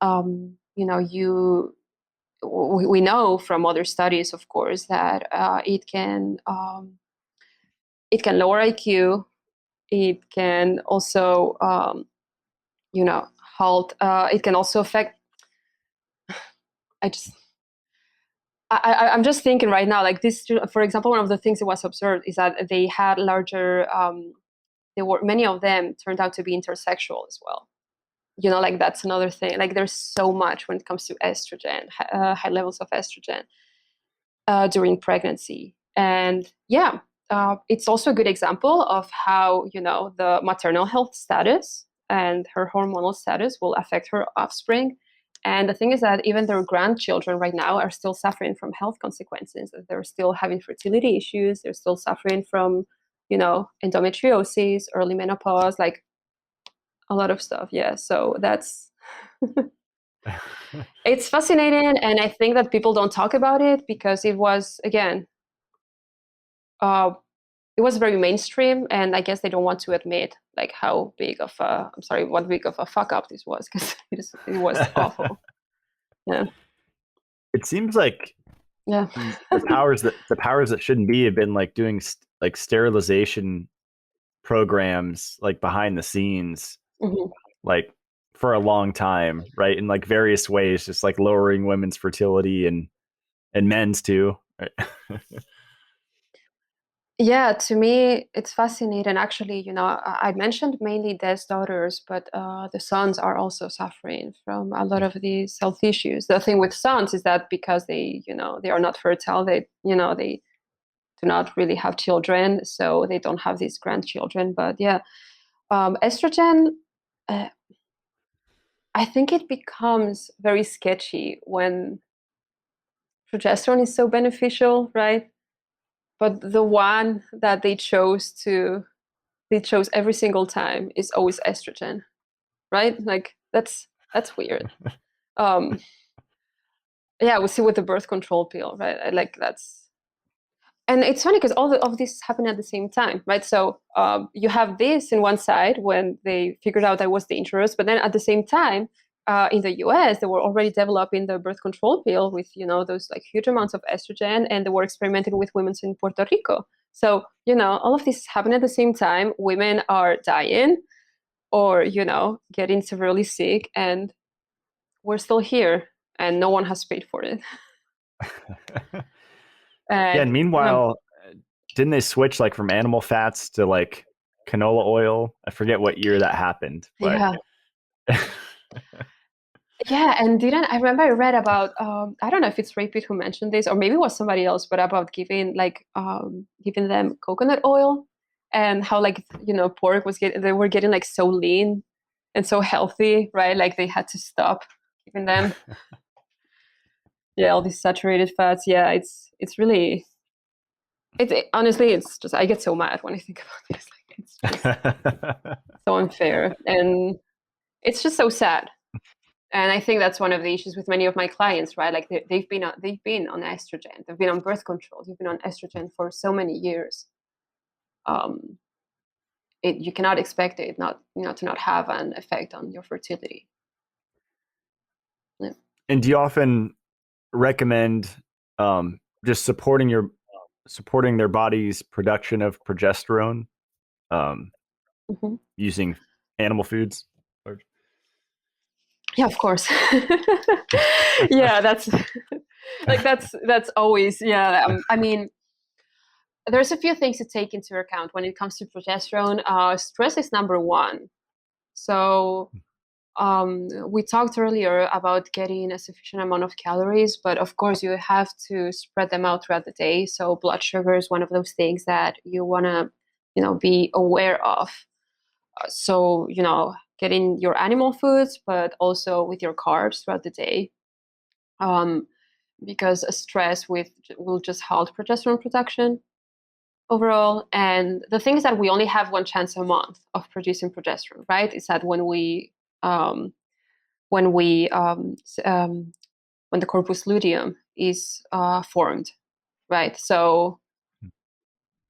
we know from other studies, of course, that it can lower IQ. It can also halt. It can also affect. I just I'm just thinking right now, like this, for example, one of the things that was observed is that they had larger, many of them turned out to be intersexual as well. Like that's another thing. Like there's so much when it comes to estrogen, high levels of estrogen during pregnancy. And yeah, it's also a good example of how, the maternal health status and her hormonal status will affect her offspring. And the thing is that even their grandchildren right now are still suffering from health consequences. They're still having fertility issues. They're still suffering from, endometriosis, early menopause, like a lot of stuff. Yeah. So it's fascinating. And I think that people don't talk about it because it was, again, it was very mainstream. And I guess they don't want to admit like what big of a fuck up this was, because it was awful. Yeah. It seems like Yeah. the powers that shouldn't be have been like doing like sterilization programs like behind the scenes, Mhm. like for a long time, right? In like various ways, just like lowering women's fertility and men's too. Right? Yeah, to me, it's fascinating. Actually, I mentioned mainly Des daughters, but the sons are also suffering from a lot of these health issues. The thing with sons is that because they are not fertile, they do not really have children, so they don't have these grandchildren. But yeah, estrogen, uh, I think it becomes very sketchy when progesterone is so beneficial, right? But the one that they chose every single time is always estrogen, right? Like that's weird. Um, yeah, we see with the birth control pill, right? Like that's, and it's funny because all of this happened at the same time, right? So you have this in one side when they figured out that it was dangerous, but then at the same time, in the US, they were already developing the birth control pill with those like huge amounts of estrogen, and they were experimenting with women in Puerto Rico. So all of this happened at the same time. Women are dying, or getting severely sick, and we're still here, and no one has paid for it. Yeah, and And meanwhile, didn't they switch like from animal fats to like canola oil? I forget what year that happened, but yeah. Yeah, and didn't I remember I read about I don't know if it's Rapid who mentioned this or maybe it was somebody else, but about giving them coconut oil, and how like pork was getting they were getting like so lean and so healthy, right? Like they had to stop giving them all these saturated fats. Yeah, it's really honestly it's just I get so mad when I think about this. Like it's just so unfair, and it's just so sad. And I think that's one of the issues with many of my clients, right? Like they've been on estrogen, they've been on birth control, they've been on estrogen for so many years. Um, you cannot expect it not to not have an effect on your fertility. Yeah. And do you often recommend just supporting their body's production of progesterone? Mhm. using animal foods? Or- Yeah, of course. Yeah, that's like that's always, yeah. I mean, there's a few things to take into account when it comes to progesterone. Stress is number one. So we talked earlier about getting a sufficient amount of calories, but of course you have to spread them out throughout the day. So blood sugar is one of those things that you want to, be aware of. So, getting your animal foods, but also with your carbs throughout the day. Um, because stress will just halt progesterone production overall. And the thing is that we only have one chance a month of producing progesterone, right? It's that um, when we when the corpus luteum is formed, right? So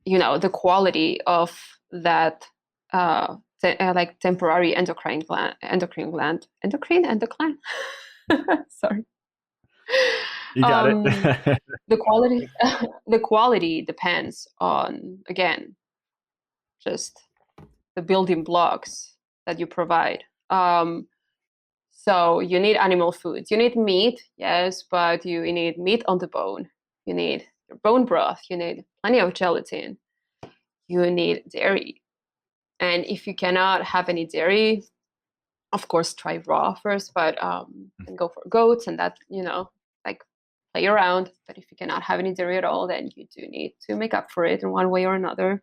the quality of that like temporary endocrine. Sorry. You got it. um, the quality the quality depends on, again, just the building blocks that you provide. So you need animal foods. You need meat, yes, but you need meat on the bone. You need your bone broth. You need plenty of gelatin. You need dairy. And if you cannot have any dairy, of course, try raw first, but and go for goats and that, like play around. But if you cannot have any dairy at all, then you do need to make up for it in one way or another.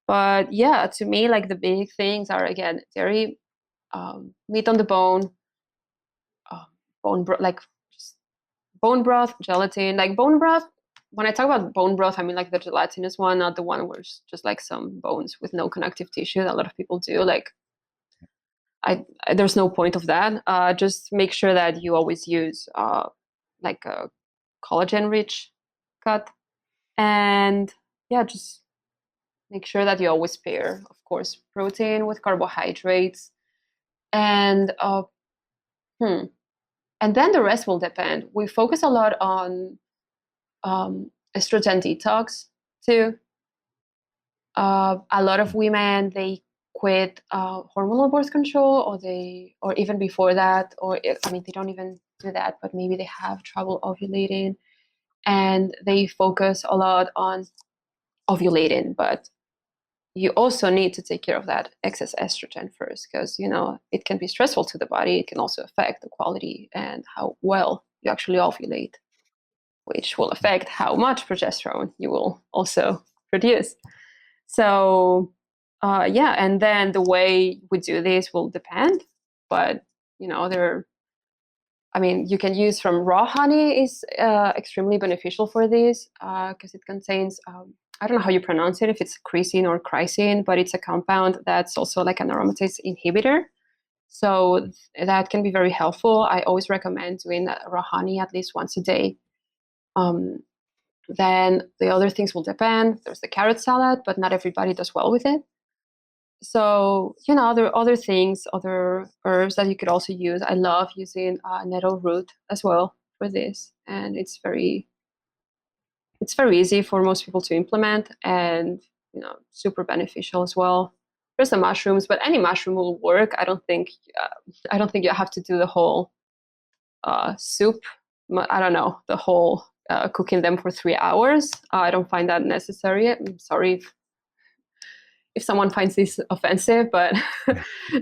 But yeah, to me, like the big things are, again, dairy, meat on the bone, um, like just bone broth, gelatin. Like bone broth, when I talk about bone broth, I mean like the gelatinous one, not the one where it's just like some bones with no connective tissue that a lot of people do. Like there's no point of that. Just make sure that you always use like a collagen rich cut. And yeah, just make sure that you always pair, of course, protein with carbohydrates. And hmm, and then the rest will depend. We focus a lot on estrogen detox too. A lot of women, they quit hormonal birth control, or even before that, I mean, they don't even do that, but maybe they have trouble ovulating, and they focus a lot on ovulating. But you also need to take care of that excess estrogen first, because it can be stressful to the body. It can also affect the quality and how well you actually ovulate, which will affect how much progesterone you will also produce. So, yeah, and then the way we do this will depend, but I mean, you can use from raw honey is extremely beneficial for this because it contains, I don't know how you pronounce it, if it's chrysin or chrysin, but it's a compound that's also like an aromatase inhibitor. So that can be very helpful. I always recommend doing raw honey at least once a day. Then the other things will depend. There's the carrot salad, but not everybody does well with it. So, there are other things, other herbs that you could also use. I love using nettle root as well for this. And it's very easy for most people to implement, and, super beneficial as well. There's the mushrooms, but any mushroom will work. I don't think you have to do the whole soup. I don't know, the whole cooking them for 3 hours. I don't find that necessary. I'm sorry if someone finds this offensive, but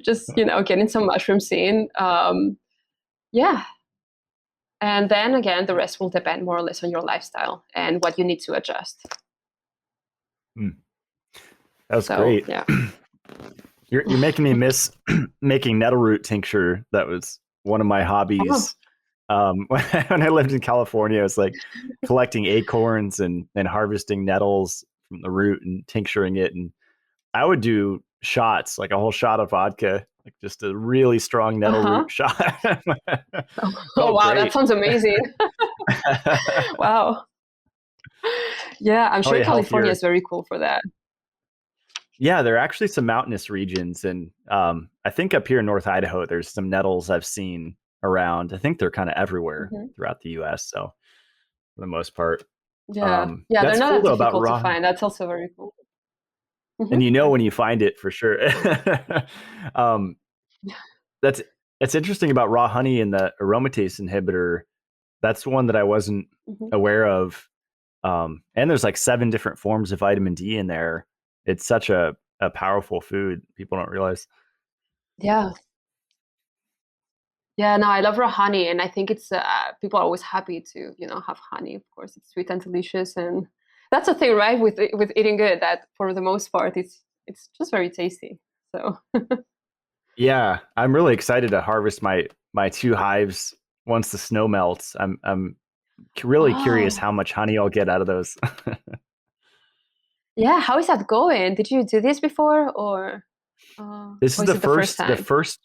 just getting some mushrooms in. Yeah, and then again, the rest will depend more or less on your lifestyle and what you need to adjust. Mm, that was So great. yeah. You're making me miss making nettle root tincture. That was one of my Oh. hobbies. When I lived in California, I was like collecting acorns and harvesting nettles from the root and tincturing it. And I would do shots, like a whole shot of vodka, like just a really strong nettle Uh-huh. root shot. Oh, Felt wow, that great. sounds amazing. Wow. Yeah, I'm sure Probably California healthier. is very cool for that. Yeah, there are actually some mountainous regions, and I think up here in North Idaho, there's some nettles I've seen around. I think they're kind of everywhere Hmm. throughout the U.S. So for the most part, Yeah, yeah, they're that's not cool that though about difficult to raw. find. That's also very cool. and you know Yeah. when you find it for sure. um, that's it's interesting about raw honey and the aromatase inhibitor. That's one that I wasn't Mhm. aware of. And there's like 7 different forms of vitamin D in there. It's such a powerful food. People don't realize. Yeah. Yeah, no, I love raw honey, and I think it's people are always happy to, have honey. Of course, it's sweet and delicious, and that's the thing, right? With eating good, that for the most part, it's just very tasty. So, Yeah, I'm really excited to harvest my 2 hives once the snow melts. I'm really curious oh, how much honey I'll get out of those. yeah. How is that going? Did you do this before, This or is is it the first the time? first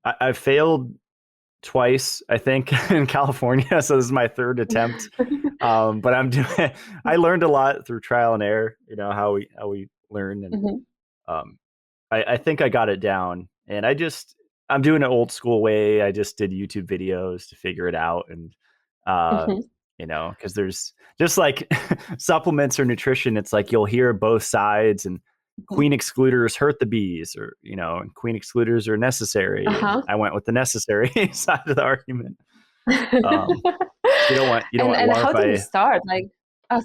I've failed twice, I think, in California. So this is my 3rd attempt. But I'm doing. I learned a lot through trial and error. You know how we learn, and Mhm, um, I think I got it down. And I'm doing it old school way. I just did YouTube videos to figure it out, and uh, mhm, because there's just like supplements or nutrition. It's like you'll hear both sides, and mhm. queen excluders hurt the bees, or and queen excluders are necessary. And Uh-huh. I went with the necessary side of the argument. Um, you don't want And how did you larvae. start? Like, uh,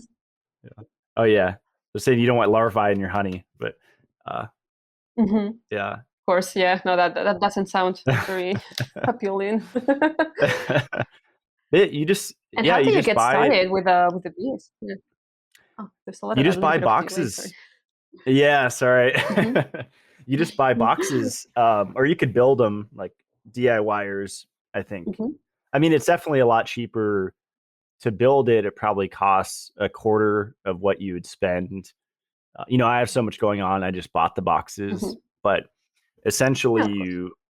Oh yeah, they're saying you don't want larvae in your honey, but uh, mhm. Of yeah. course, yeah. No, that doesn't sound very appealing. You just And how do you you just get buy started with the bees? Yeah. Oh, there's a little bit of delay. boxes. Sorry. Yeah, sorry. Hmm. You just buy boxes, or you could build them like DIYers. I think. Hmm. I mean, it's definitely a lot cheaper to build it. It probably costs a quarter of what you would spend. I have so much going on. I just bought the boxes, Hmm. but essentially Yeah, of course.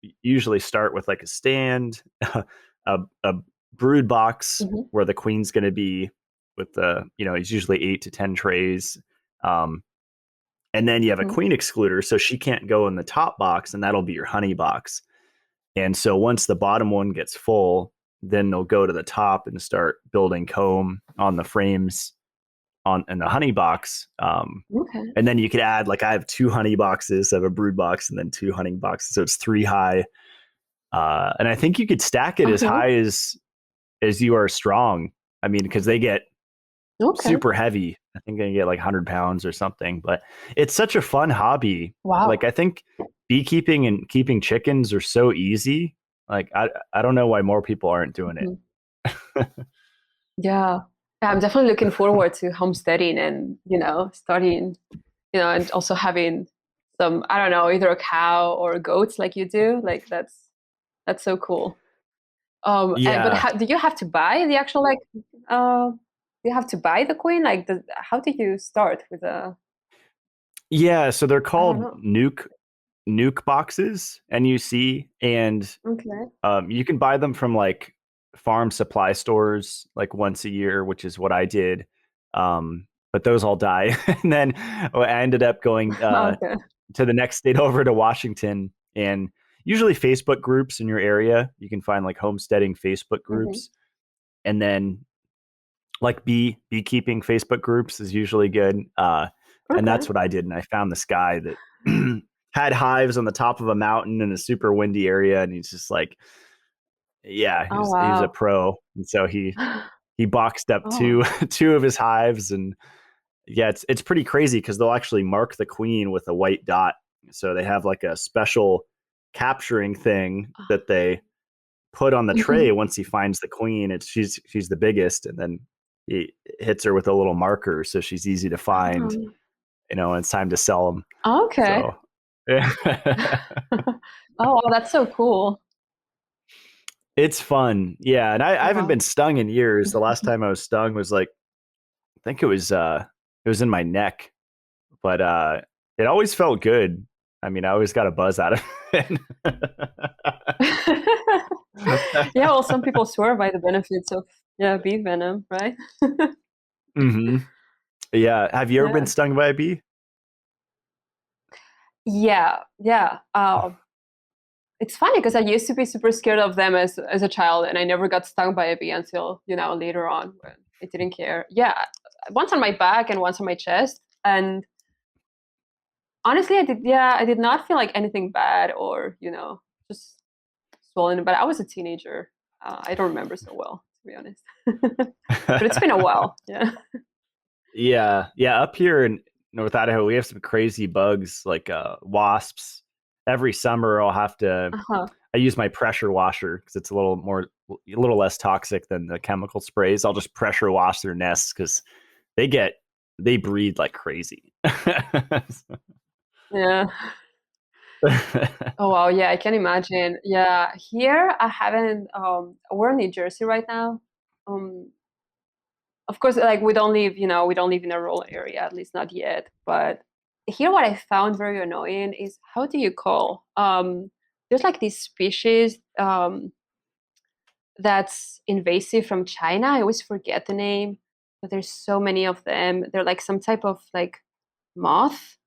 you usually start with like a stand, a brood box Hmm. where the queen's going to be with it's usually 8 to 10 trays. Um, and then you have a Hmm. queen excluder, so she can't go in the top box, and that'll be your honey box. And so once the bottom one gets full, then they'll go to the top and start building comb on the frames on in the honey box. Okay. And then you could add, like, I have 2 honey boxes. I have a brood box and then 2 honey boxes, so it's 3 high. And I think you could stack it as Uh-huh. high as you are strong. I mean, because they get Okay. super heavy. I think they get like 100 pounds or something. But it's such a fun hobby. Like, Wow. I think beekeeping and keeping chickens are so easy. Like, I don't know why more people aren't doing it. Mhm. Yeah. Yeah, I'm definitely looking forward to homesteading and, starting, and also having some, I don't know, either a cow or goats like you do. Like that's so cool. But Yeah. do you have to buy the actual like you have to buy the queen? Like how do you start with a Yeah. So they're I don't called know. nuke boxes, NUC, and Okay. you can buy them from like farm supply stores like once a year, which is what I did. But those all die. And then I ended up going Okay. to the next state over to Washington, and usually Facebook groups in your area. You can find like homesteading Facebook Hmm. groups, and then like beekeeping Facebook groups is usually good. And Okay. that's what I did. And I found this guy that had hives on the top of a mountain in a super windy area, and he's just like, yeah, Oh he's a wow. pro, and so he boxed up Oh. 2 of his hives. And yeah, it's pretty crazy because they'll actually mark the queen with a white dot. So they have like a special capturing thing that they put on the tray Hmm. once he finds the queen. It's she's the biggest, and then he hits her with a little marker, so she's easy to find. And it's time to sell them. Okay. So yeah. Oh, wow, that's so cool. It's fun. Yeah, and I haven't Wow. been stung in years. The last time I was stung was like, I think it was in my neck, but it always felt good. I mean, I always got a buzz out of it. Yeah, well, some people swear by the benefits of bee venom, right? Hmm. Yeah. Have you ever been Yeah. stung by a bee? Yeah, yeah. It's funny because I used to be super scared of them as a child, and I never got stung by a bee until later on when I didn't care. Yeah, once on my back and once on my chest, and Honestly, I did not feel like anything bad or, just swollen, but I was a teenager. I don't remember so well, to be honest. But it's been a while. Yeah. Yeah, yeah. Up here in North Idaho, we have some crazy bugs like wasps. Every summer, I'll have to. Uh-huh. I use my pressure washer because it's a little less toxic than the chemical sprays. I'll just pressure wash their nests because they get they breed like crazy. Yeah. Oh wow, yeah, I can imagine. Yeah, here I haven't we're in New Jersey right now. Um of course, like we don't live in a rural area, at least not yet. But here what I found very annoying is how do you call? There's like this species that's invasive from China. I always forget the name, but there's so many of them. They're like some type of like moth.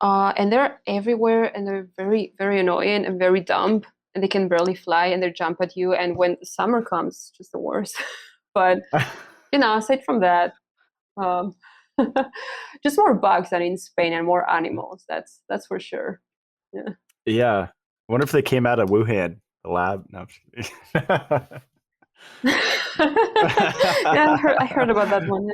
And they're everywhere and they're very, very annoying and very dumb and they can barely fly and they jump at you. And when summer comes, it's just the worst. But, aside from that, um, just more bugs than in Spain and more animals. That's for sure. Yeah. Yeah. I wonder if they came out of Wuhan, the lab. No, I'm just kidding. Yeah, I heard about that one.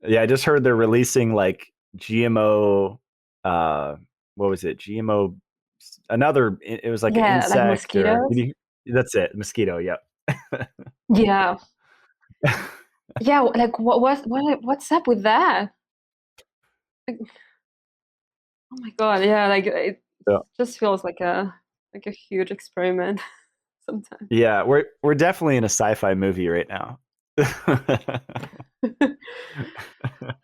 Yeah, I just heard they're releasing like GMO. Uh, what was it? GMO. Another. It was like an Yeah, like insect, or mosquitoes. that's it. Mosquito. Yep. Yeah. Yeah, like what's up with that? Like, oh my God, yeah, like it Yeah. just feels like a huge experiment sometimes. Yeah, we're definitely in a sci-fi movie right now.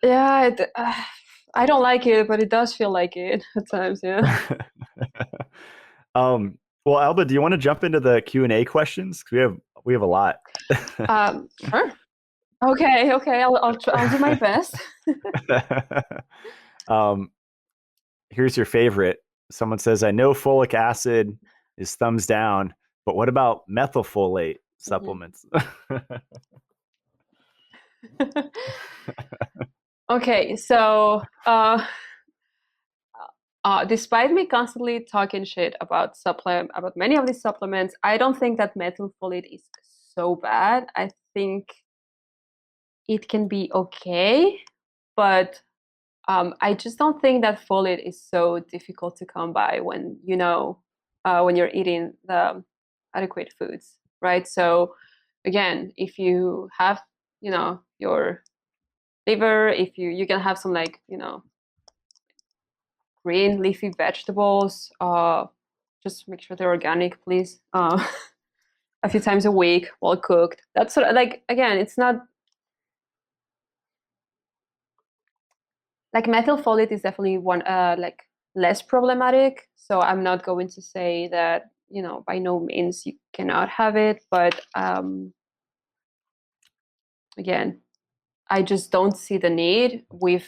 Yeah, I don't like it, but it does feel like it at times. Yeah. um, well, Alba, do you want to jump into the Q&A questions? 'Cause we have a lot. Sure. Okay. Okay. I'll do my best. um, Here's your favorite. Someone says, "I know folic acid is thumbs down, but what about methylfolate Mhm. supplements?" Okay. So, despite me constantly talking shit about many of these supplements, I don't think that methylfolate is so bad. I think it can be okay, but I just don't think that folate is so difficult to come by when you're eating the adequate foods, right? So again, if you have your liver, if you can have some like green leafy vegetables, just make sure they're organic, please. A few times a week, well cooked. That's sort of like again, it's not like methylfolate is definitely one like less problematic. So I'm not going to say that by no means you cannot have it, but again, I just don't see the need. We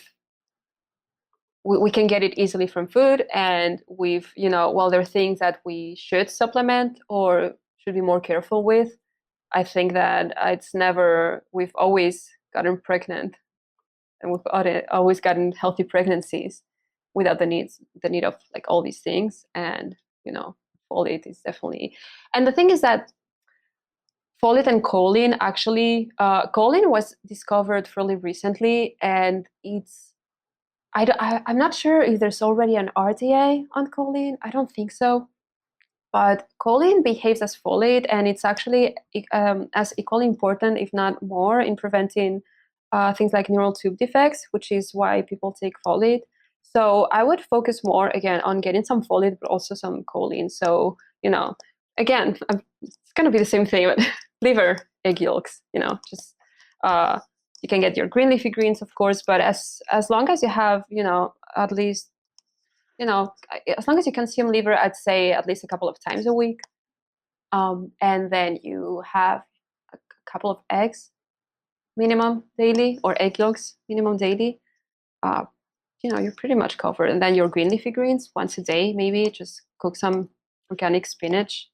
can get it easily from food, and while there are things that we should supplement or should be more careful with, I think that we've always gotten pregnant and we've always gotten healthy pregnancies without the need of like all these things. And folate is definitely. And the thing is that folate and choline actually, choline was discovered fairly recently, and I'm not sure if there's already an RDA on choline. I don't think so. But choline behaves as folate, and it's actually as equally important, if not more, in preventing things like neural tube defects, which is why people take folate. So I would focus more again on getting some folate, but also some choline. So again, it's going to be the same thing, but liver, egg yolks. Just uh, you can get your green leafy greens, of course, but as long as you have at least as long as you consume liver, I'd say at least a couple of times a week. And then you have a couple of eggs minimum daily, or egg yolks minimum daily. Uh, you're pretty much covered. And then your green leafy greens once a day, maybe just cook some organic spinach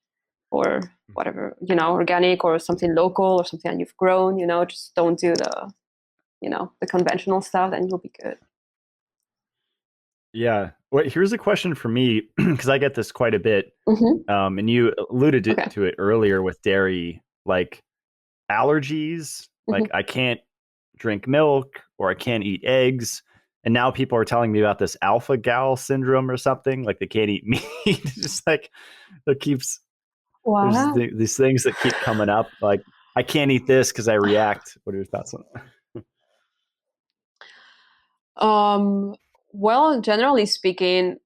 or whatever, organic or something local or something that you've grown. Just don't do the conventional stuff, then you'll be good. Yeah. Well, here's a question for me, because I get this quite a bit. Mm-hmm. And you alluded Okay. to it earlier with dairy, like allergies, like Mm-hmm. I can't drink milk or I can't eat eggs. And now people are telling me about this alpha gal syndrome or something, like they can't eat meat. Just like it keeps, there's Wow. these things that keep coming up. Like I can't eat this because I react. What are your thoughts on that? Um, well, generally speaking,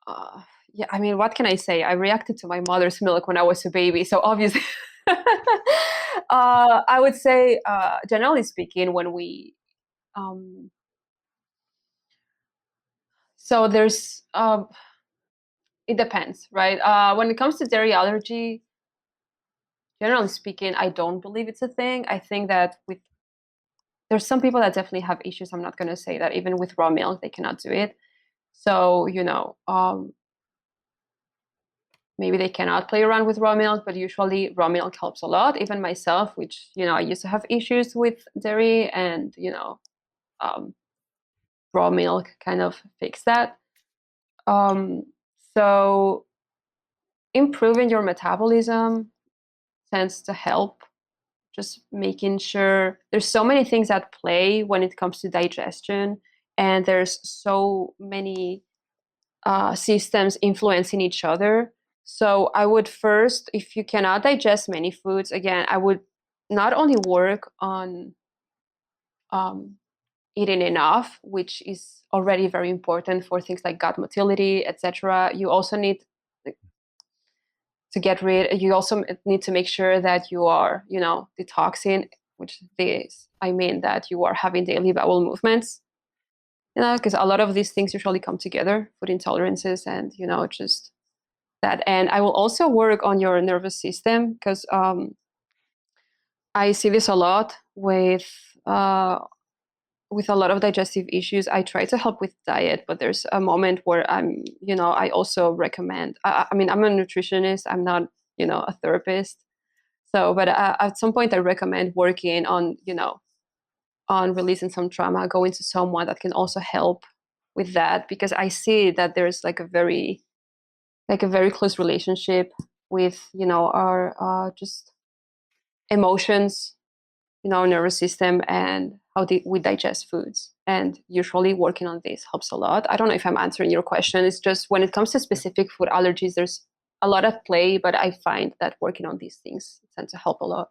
uh, yeah, I mean, what can I say? I reacted to my mother's milk when I was a baby, so obviously, I would say, generally speaking, when we, um, so there's, it depends, right? When it comes to dairy allergy, generally speaking, I don't believe it's a thing. I think that there's some people that definitely have issues. I'm not going to say that even with raw milk, they cannot do it. So, maybe they cannot play around with raw milk, but usually raw milk helps a lot. Even myself, which, I used to have issues with dairy, and, um, raw milk kind of fix that. Um, so improving your metabolism tends to help. Just making sure there's so many things at play when it comes to digestion, and there's so many systems influencing each other. So I would first, if you cannot digest many foods, again, I would not only work on um, eating enough, which is already very important for things like gut motility, etc. You also need to get rid. You also need to make sure that you are, detoxing, which this I mean that you are having daily bowel movements. Because a lot of these things usually come together, food intolerances, and just that. And I will also work on your nervous system, because I see this a lot with a lot of digestive issues. I try to help with diet, but there's a moment where I also recommend. I mean, I'm a nutritionist. I'm not, a therapist. So, but at some point, I recommend working on releasing some trauma, going to someone that can also help with that, because I see that there's like a very close relationship with our just emotions, nervous system, and how we digest foods. And usually working on this helps a lot. I don't know if I'm answering your question. It's just when it comes to specific food allergies, there's a lot at play, but I find that working on these things tends to help a lot.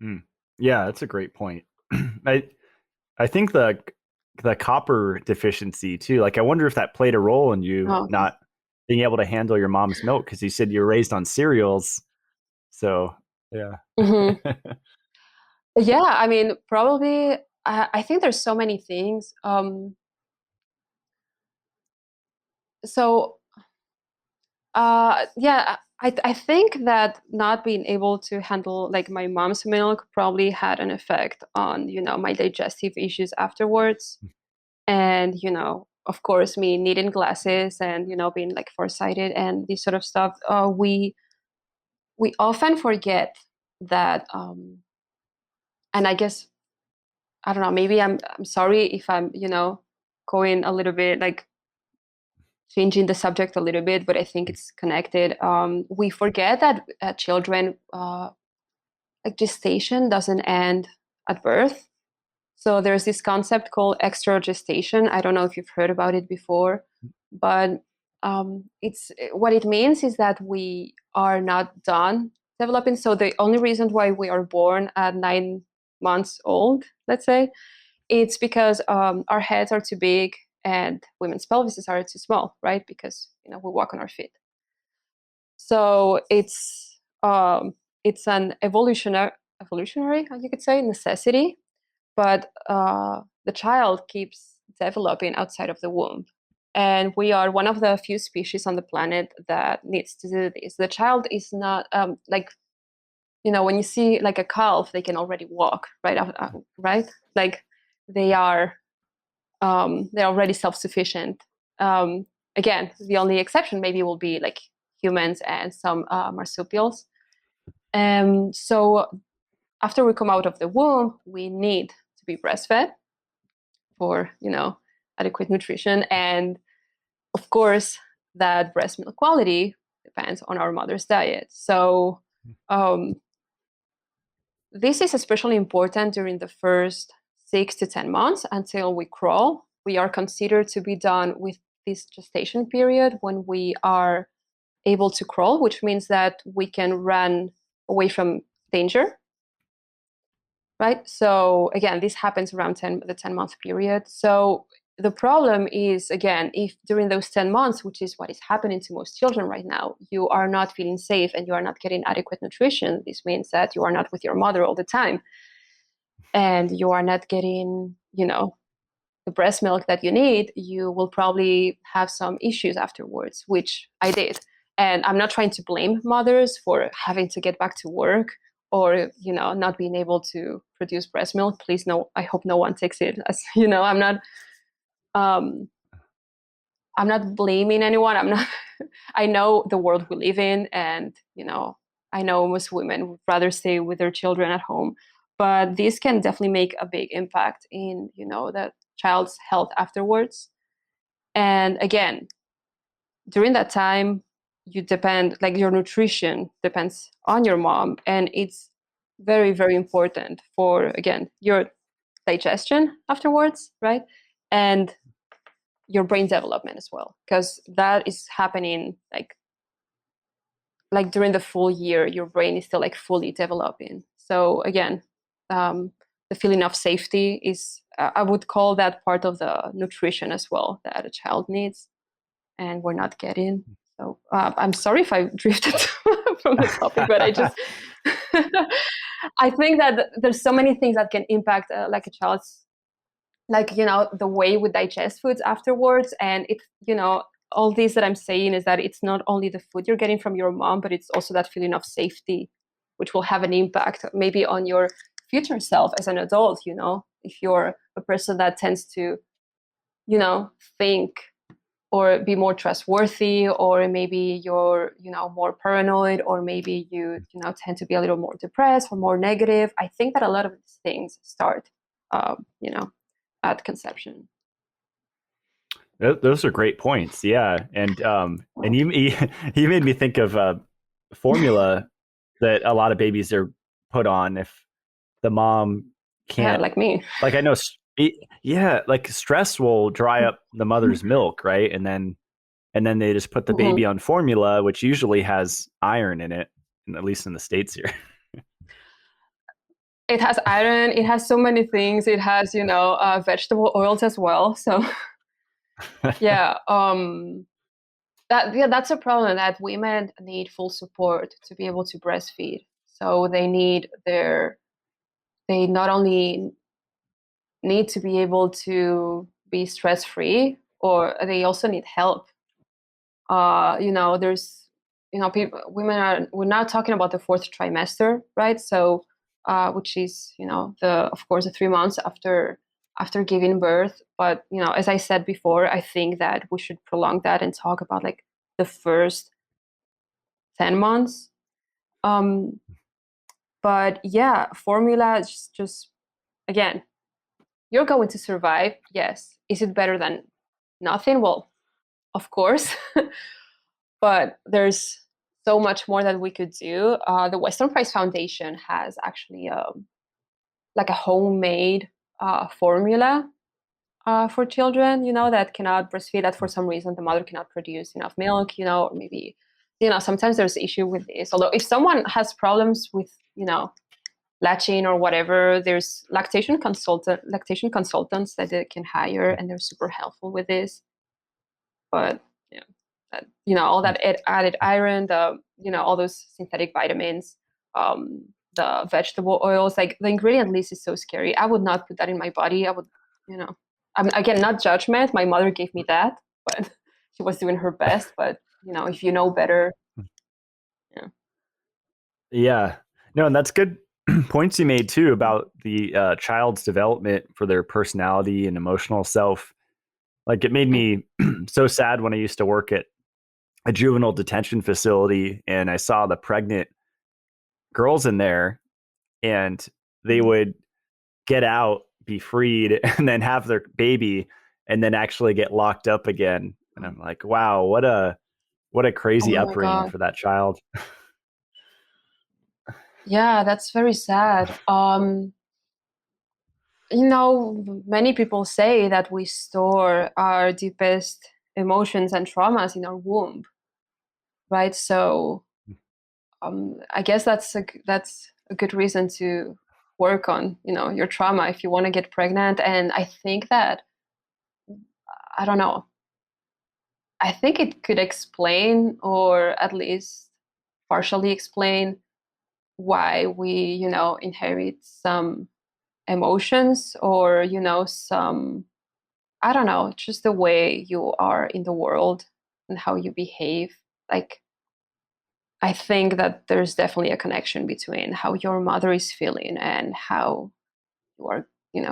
Mm. Yeah, that's a great point. I I think the copper deficiency too. Like I wonder if that played a role in you Oh, okay. not being able to handle your mom's milk, because you said you were raised on cereals. So yeah. Hmm. Yeah, I mean, probably. I think there's so many things. So yeah, I think that not being able to handle like my mom's milk probably had an effect on my digestive issues afterwards. And of course, me needing glasses, and being like farsighted and this sort of stuff. We often forget that. And I guess, I don't know, maybe I'm sorry if I'm going a little bit like changing the subject a little bit, but I think it's connected. We forget that children, like gestation doesn't end at birth. So there's this concept called extra gestation. I don't know if you've heard about it before, but it's what it means is that we are not done developing. So the only reason why we are born at 9 months old, let's say, it's because our heads are too big and women's pelvises are too small, right? Because we walk on our feet. So it's an evolutionary, you could say, necessity, but the child keeps developing outside of the womb. And we are one of the few species on the planet that needs to do this. The child is not like, when you see like a calf, they can already walk, right? Right? Like they are they're already self-sufficient. Um, Again, the only exception maybe will be like humans and some marsupials. So after we come out of the womb, we need to be breastfed for, adequate nutrition. And of course, that breast milk quality depends on our mother's diet. So this is especially important during the first 6 to 10 months until we crawl. We are considered to be done with this gestation period when we are able to crawl, which means that we can run away from danger, right? So again, this happens around the 10-month period. So the problem is, again, if during those 10 months, which is what is happening to most children right now, you are not feeling safe and you are not getting adequate nutrition, this means that you are not with your mother all the time and you are not getting, the breast milk that you need, you will probably have some issues afterwards, which I did. And I'm not trying to blame mothers for having to get back to work or, not being able to produce breast milk. Please, no, I hope no one takes it as, um, I'm not blaming anyone. I know the world we live in, and, I know most women would rather stay with their children at home, but this can definitely make a big impact in, the child's health afterwards. And again, during that time, you depend, like your nutrition depends on your mom, and it's very, very important for, again, your digestion afterwards, right? And your brain development as well, because that is happening like during the full year, your brain is still like fully developing. So again, the feeling of safety is, I would call that part of the nutrition as well that a child needs and we're not getting. So I'm sorry if I drifted from the topic, but I just, I think that there's so many things that can impact like a child's, like, the way we digest foods afterwards. And it's, all this that I'm saying is that it's not only the food you're getting from your mom, but it's also that feeling of safety, which will have an impact maybe on your future self as an adult. If you're a person that tends to, think or be more trustworthy, or maybe you're, more paranoid, or maybe you, tend to be a little more depressed or more negative. I think that a lot of these things start, at conception. Those are great points. Yeah. And you made me think of formula that a lot of babies are put on if the mom Yeah, can't, like me. like I know, yeah, like stress will dry up the mother's milk, right? And then they just put the baby on formula, which usually has iron in it, at least in the States here. It has iron. It has so many things. It has, vegetable oils as well. So yeah, that's a problem, that women need full support to be able to breastfeed. So they not only need to be able to be stress free, or they also need help. There's, we're now talking about the fourth trimester, right? So, which is, of course, the 3 months after giving birth. But, as I said before, I think that we should prolong that and talk about like the first 10 months. But yeah, formula is just, again, you're going to survive. Yes. Is it better than nothing? Well, of course. But there's so much more that we could do. The Western Price Foundation has actually like a homemade formula for children, that cannot breastfeed, that for some reason the mother cannot produce enough milk, or maybe, sometimes there's issue with this. Although if someone has problems with, latching or whatever, there's lactation consultants that they can hire, and they're super helpful with this. But yeah, all that added iron, all those synthetic vitamins, the vegetable oils, like the ingredient list is so scary. I would not put that in my body. I would, again, not judgment. My mother gave me that, but she was doing her best. But if you know better, yeah. Yeah. No, and that's good points you made too about the child's development for their personality and emotional self. Like it made me so sad when I used to work at a juvenile detention facility and I saw the pregnant girls in there and they would get out be freed and then have their baby and then actually get locked up again. And I'm like, wow, what a Oh crazy my upbringing God. for that child. Yeah, that's very sad. Many people say that we store our deepest emotions and traumas in our womb, right? So I guess that's a good reason to work on, your trauma if you want to get pregnant. And I think that, I don't know, I think it could explain, or at least partially explain, why we, inherit some emotions, or, some, I don't know, just the way you are in the world and how you behave. Like, I think that there's definitely a connection between how your mother is feeling and how you are,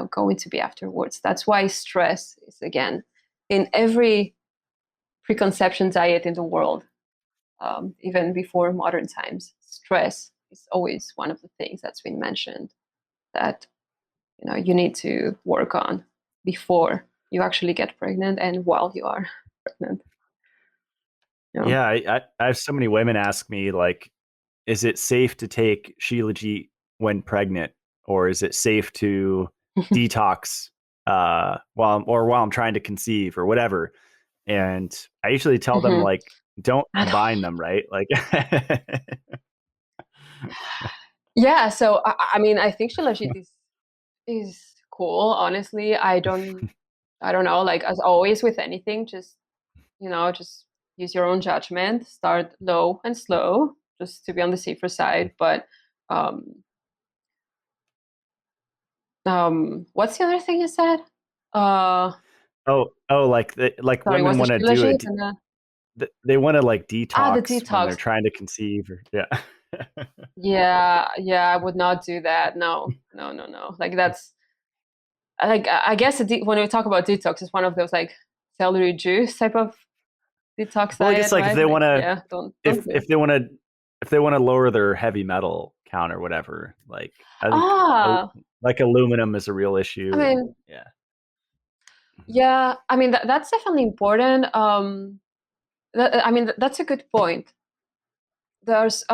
going to be afterwards. That's why stress is, again, in every preconception diet in the world, even before modern times. Stress is always one of the things that's been mentioned that you need to work on before you actually get pregnant and while you are pregnant. Yeah, I have so many women ask me, like, is it safe to take shilajit when pregnant, or is it safe to detox while I'm trying to conceive or whatever? And I usually tell them, Mhm. like, don't I don't- combine them, right? Like, Yeah, so I mean, I think shilajit is cool. Honestly, I don't know. Like, as always with anything, just use your own judgment. Start low and slow, just to be on the safer side. But um, what's the other thing you said? Uh, like like Sorry, women was the want to do shilajit it. and They want to like the detox when they're detox? trying to conceive. Or, yeah. Yeah, yeah, I would not do that. No, no, no, no. Like, that's like, I guess when we talk about detox, it's one of those like celery juice type of detox Well, I guess diet, like if right? they Like, want to, yeah, don't if do it. if they want to, if they want to lower their heavy metal count or whatever, like I think Ah, like aluminum is a real I issue, and mean, yeah. Mhm. yeah, I mean, that's definitely important. I mean, that's a good point. There is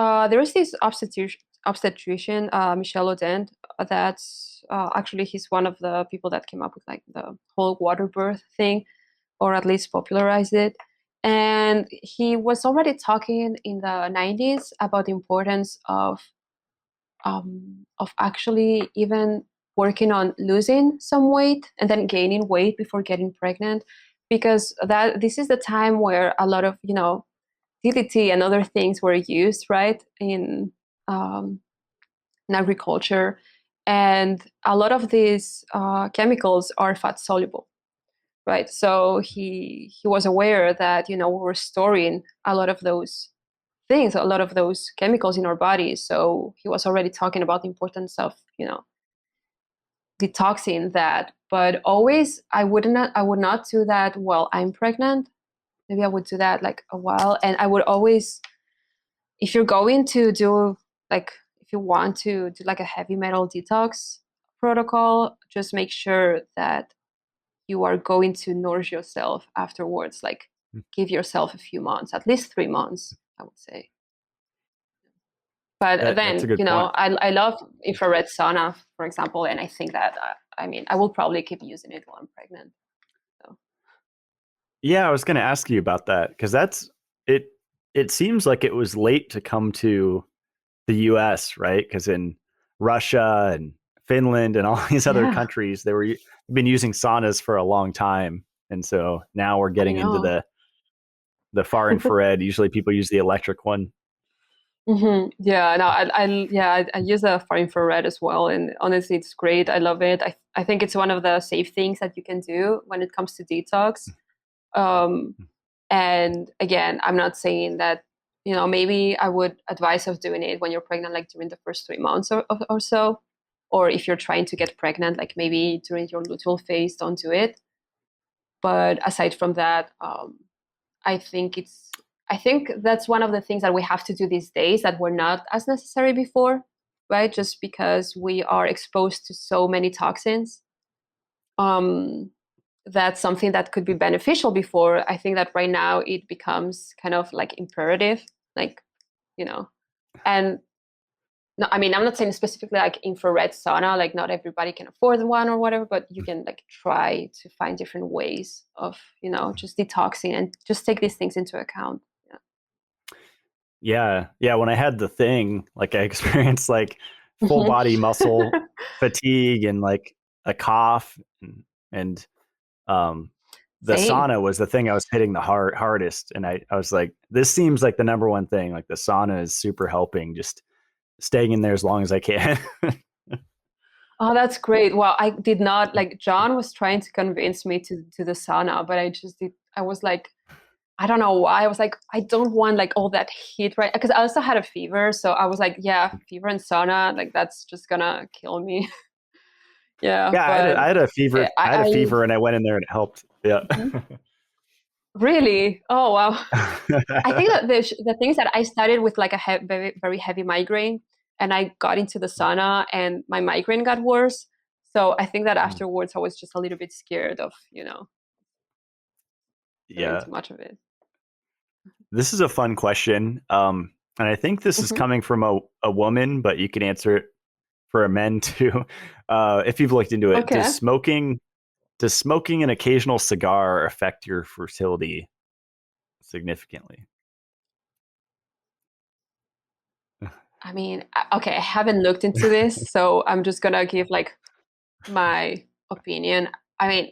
this obstetrician, Michel Odent, that's actually, he's one of the people that came up with like the whole water birth thing, or at least popularized it. And he was already talking in the 90s about the importance of actually even working on losing some weight and then gaining weight before getting pregnant, because that this is the time where a lot of DDT and other things were used, right, um, in agriculture, and a lot of these chemicals are fat soluble, right? So he was aware that we were storing a lot of those things, a lot of those chemicals in our bodies. So he was already talking about the importance of detoxing that. But always, I would not do that while I'm pregnant. Maybe I would do that like a while, and I would always, if you're going to do, like, if you want to do like a heavy metal detox protocol, just make sure that you are going to nourish yourself afterwards. Like, give yourself a few months, at least 3 months, I would say. But That's a then, good point. I love infrared sauna, for example, and I think that, I mean, I will probably keep using it while I'm pregnant. So. Yeah, I was going to ask you about that because that's it. It seems like it was late to come to the U.S., right? Because in Russia and Finland and all these other Yeah, countries, they were been using saunas for a long time, and so now we're I getting into know. the far infrared. Usually, people use the electric one. Yeah, no, I use a far infrared as well, and honestly, it's great. I love it. I think it's one of the safe things that you can do when it comes to detox. Um, and again, I'm not saying that, maybe I would advise of doing it when you're pregnant, like during the first 3 months or so, or if you're trying to get pregnant, like maybe during your luteal phase, don't do it. But aside from that, I think I think that's one of the things that we have to do these days that were not as necessary before, right? Just because we are exposed to so many toxins. um, that's something that could be beneficial before. I think that right now it becomes kind of like imperative, like, you know, and no, I mean, I'm not saying specifically like infrared sauna, like not everybody can afford one or whatever, but you can like try to find different ways of, just detoxing and just take these things into account. Yeah. Yeah. When I had the thing, like I experienced like full body muscle fatigue and like a cough and um the Same. sauna was the thing I was hitting the hardest. And I was like, this seems like the number one thing. Like the sauna is super helping, just staying in there as long as I can. Oh, that's great. Well, I did not like John was trying to convince me to the sauna, but I just did. I was like, I don't know why. I was like, I don't want like all that heat, right? Because I also had a fever, so I was like, yeah, fever and sauna, like that's just gonna kill me. Yeah, Yeah, but I had a fever. I had a I fever, and I went in there and it helped. Yeah. mhm. Really? Oh wow. I think that the things that I started with like a very very heavy migraine, and I got into the sauna, and my migraine got worse. So I think that afterwards I was just a little bit scared of doing Yeah. too much of it. This is a fun question. And I think this is Hmm. coming from a woman, but you can answer it for a men too. If you've looked into it, Okay. does smoking an occasional cigar affect your fertility significantly? I mean, okay, I haven't looked into this, so I'm just gonna give like my opinion. I mean,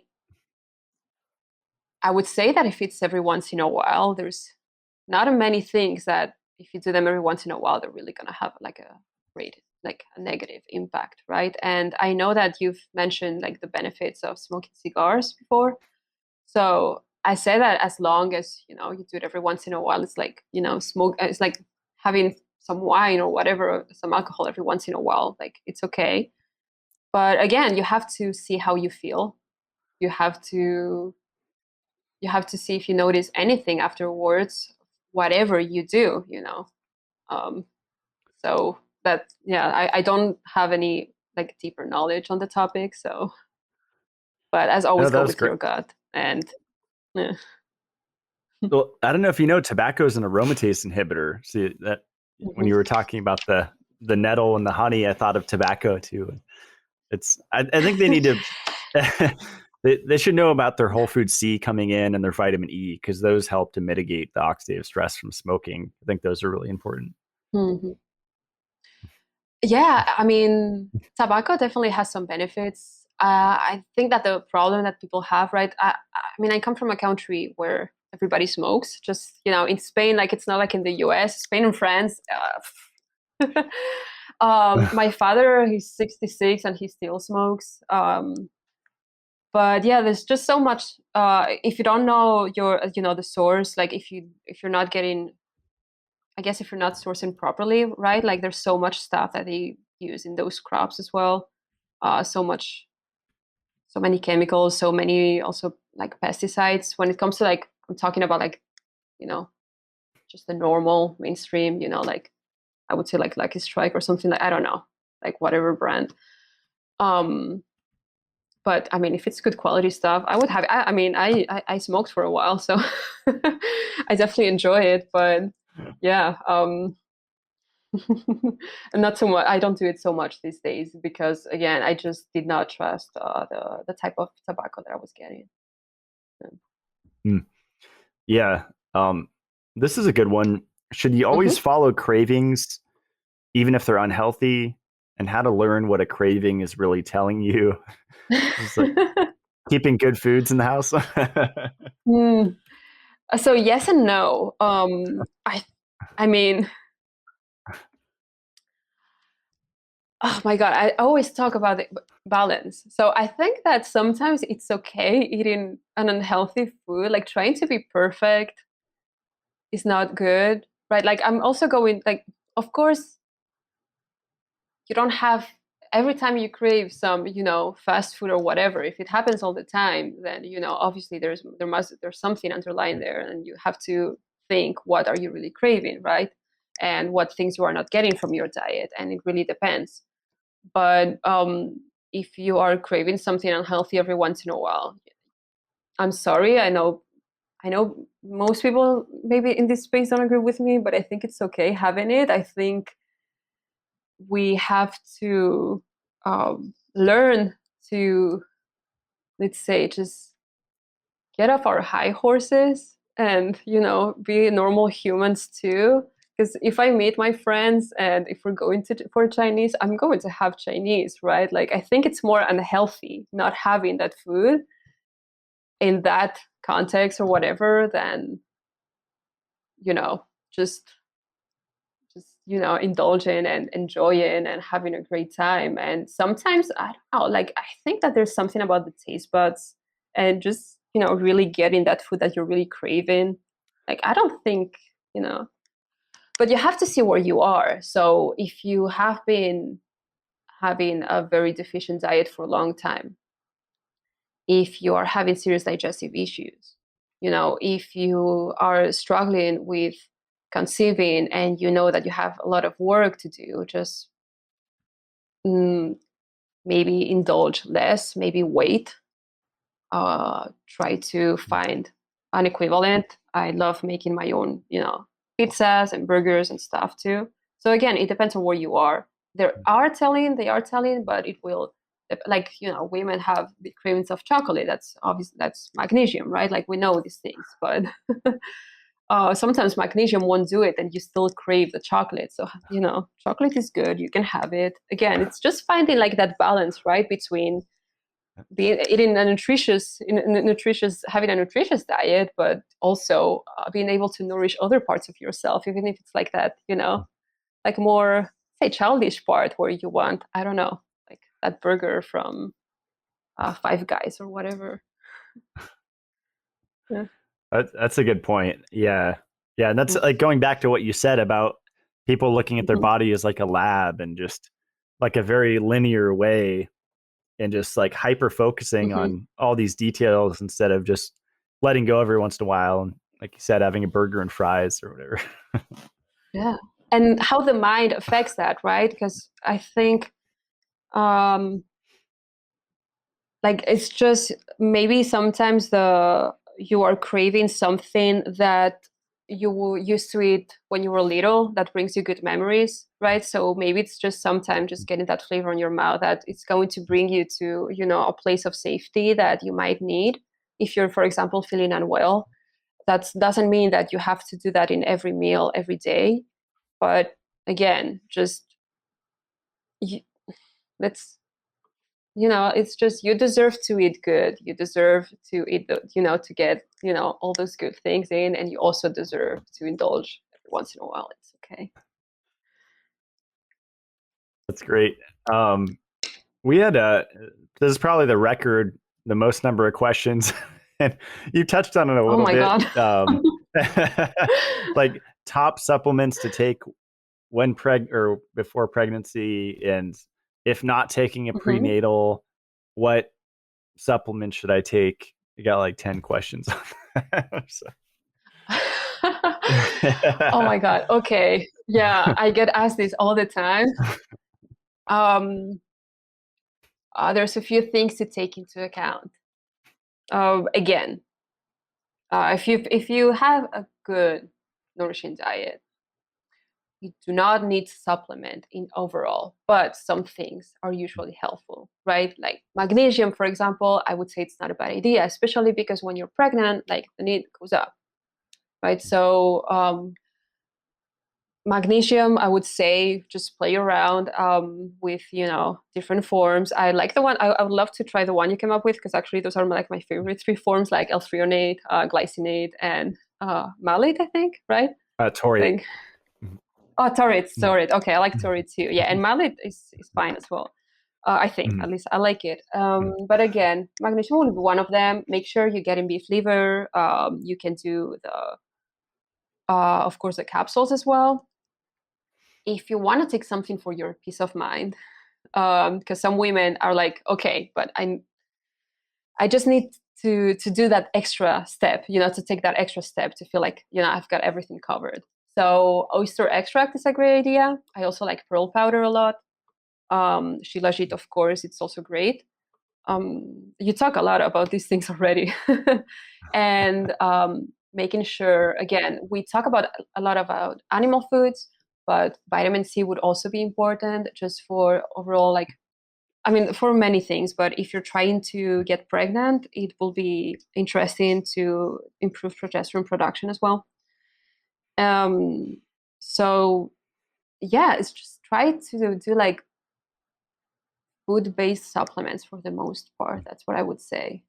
I would say that if it's every once in a while, there's not many things that if you do them every once in a while, they're really gonna have like a great, like a negative impact, right? And I know that you've mentioned like the benefits of smoking cigars before. So I say that as long as you do it every once in a while, it's like smoke. It's like having some wine or whatever, some alcohol every once in a while. Like it's okay. But again, you have to see how you feel. You have to see if you notice anything afterwards, whatever you do. Um, so that yeah, I don't have any like deeper knowledge on the topic. So, but as No, always, that go was with great. your gut and. Yeah. Well, I don't know if you know, tobacco is an aromatase inhibitor. See that when Mhm. you were talking about the nettle and the honey, I thought of tobacco too. I think they need to they should know about their whole food C coming in and their vitamin E because those help to mitigate the oxidative stress from smoking. I think those are really important. Mhm. Yeah, I mean, tobacco definitely has some benefits. I think that the problem that people have, right? I mean, I come from a country where everybody smokes. Just in Spain, like it's not like in the U.S. Spain and France. My father, he's 66 and he still smokes. But yeah, there's just so much. If you don't know the source, like if you're not getting, I guess if you're not sourcing properly, right? Like there's so much stuff that they use in those crops as well. So much, so many chemicals, so many also like pesticides. When it comes to like, I'm talking about like, you know, just the normal mainstream, like I would say like Lucky Strike or something like I don't know, like whatever brand. Um, but I mean, if it's good quality stuff, I would have. I mean, I smoked for a while, so I definitely enjoy it. But yeah, and not so much. I don't do it so much these days because again, I just did not trust the type of tobacco that I was getting. Hmm. Yeah. Um, this is a good one. Should you always Mm-hmm. follow cravings, even if they're unhealthy? And how to learn what a craving is really telling you? Just like keeping good foods in the house. Hmm. So yes and no. I mean, oh my God, I always talk about the balance. So I think that sometimes it's okay eating an unhealthy food, like trying to be perfect is not good, right? Like I'm also going like, of course, you don't have every time you crave some, fast food or whatever. If it happens all the time, then obviously there's something underlying there, and you have to think what are you really craving, right? And what things you are not getting from your diet, and it really depends. But if you are craving something unhealthy every once in a while, I'm sorry. I know most people maybe in this space don't agree with me, but I think it's okay having it. I think we have to learn to, let's say, just get off our high horses and, be normal humans too. Because if I meet my friends and if we're going to for Chinese, I'm going to have Chinese, right? Like, I think it's more unhealthy not having that food in that context or whatever than, you know, just indulging and enjoying and having a great time. And sometimes, I don't know, like, I think that there's something about the taste buds and just, really getting that food that you're really craving. Like, I don't think, but you have to see where you are. So if you have been having a very deficient diet for a long time, if you are having serious digestive issues, if you are struggling with conceiving and you know that you have a lot of work to do, just maybe indulge less, maybe wait, try to find an equivalent. I love making my own, pizzas and burgers and stuff too. So again, it depends on where you are. They are telling, but it will, like, women have the cravings of chocolate. That's obvious. That's magnesium, right? Like, we know these things, but sometimes magnesium won't do it and you still crave the chocolate. So, chocolate is good. You can have it. Again, it's just finding like that balance, right? Between eating having a nutritious diet, but also being able to nourish other parts of yourself, even if it's like that, like more, say, childish part where you want, I don't know, like that burger from Five Guys or whatever. Yeah. That's a good point. Yeah. Yeah. And that's like going back to what you said about people looking at their body as like a lab and just like a very linear way and just like hyper focusing on all these details instead of just letting go every once in a while. And like you said, having a burger and fries or whatever. Yeah. And how the mind affects that, right? Because I think like, it's just maybe sometimes you are craving something that you used to eat when you were little that brings you good memories, right? So maybe it's just sometimes just getting that flavor in your mouth that it's going to bring you to, a place of safety that you might need if you're, for example, feeling unwell. That doesn't mean that you have to do that in every meal every day, but again, just you, let's it's just, you deserve to eat good. You deserve to eat to get, all those good things in, and you also deserve to indulge every once in a while. It's okay. That's great. We had this is probably the most number of questions, and you touched on it a Oh little my bit. God. Like top supplements to take when or before pregnancy, and if not taking a prenatal, what supplement should I take? You got like 10 questions. So. Oh my God. Okay. Yeah, I get asked this all the time. There's a few things to take into account. Again, if you have a good nourishing diet, you do not need to supplement in overall, but some things are usually helpful, right? Like magnesium, for example, I would say it's not a bad idea, especially because when you're pregnant, like, the need goes up, right? So magnesium, I would say just play around with, different forms. I like the one, I would love to try the one you came up with, because actually those are like my favorite three forms, like L-threonate, glycinate, and malate, I think, right? taurate. Oh, taurate. Okay, I like taurate too. Yeah, and malate is fine as well. I think, at least I like it. But again, magnesium will be one of them. Make sure you get in beef liver. You can do of course, the capsules as well. If you want to take something for your peace of mind, because some women are like, okay, but I just need to do that extra step, to take that extra step to feel like, I've got everything covered. So oyster extract is a great idea. I also like pearl powder a lot. Shilajit, of course, it's also great. You talk a lot about these things already. And making sure, again, we talk about a lot about animal foods, but vitamin C would also be important just for overall, like, I mean, for many things, but if you're trying to get pregnant, it will be interesting to improve progesterone production as well. Um, so yeah, it's just try to do like food-based supplements for the most part. That's what I would say.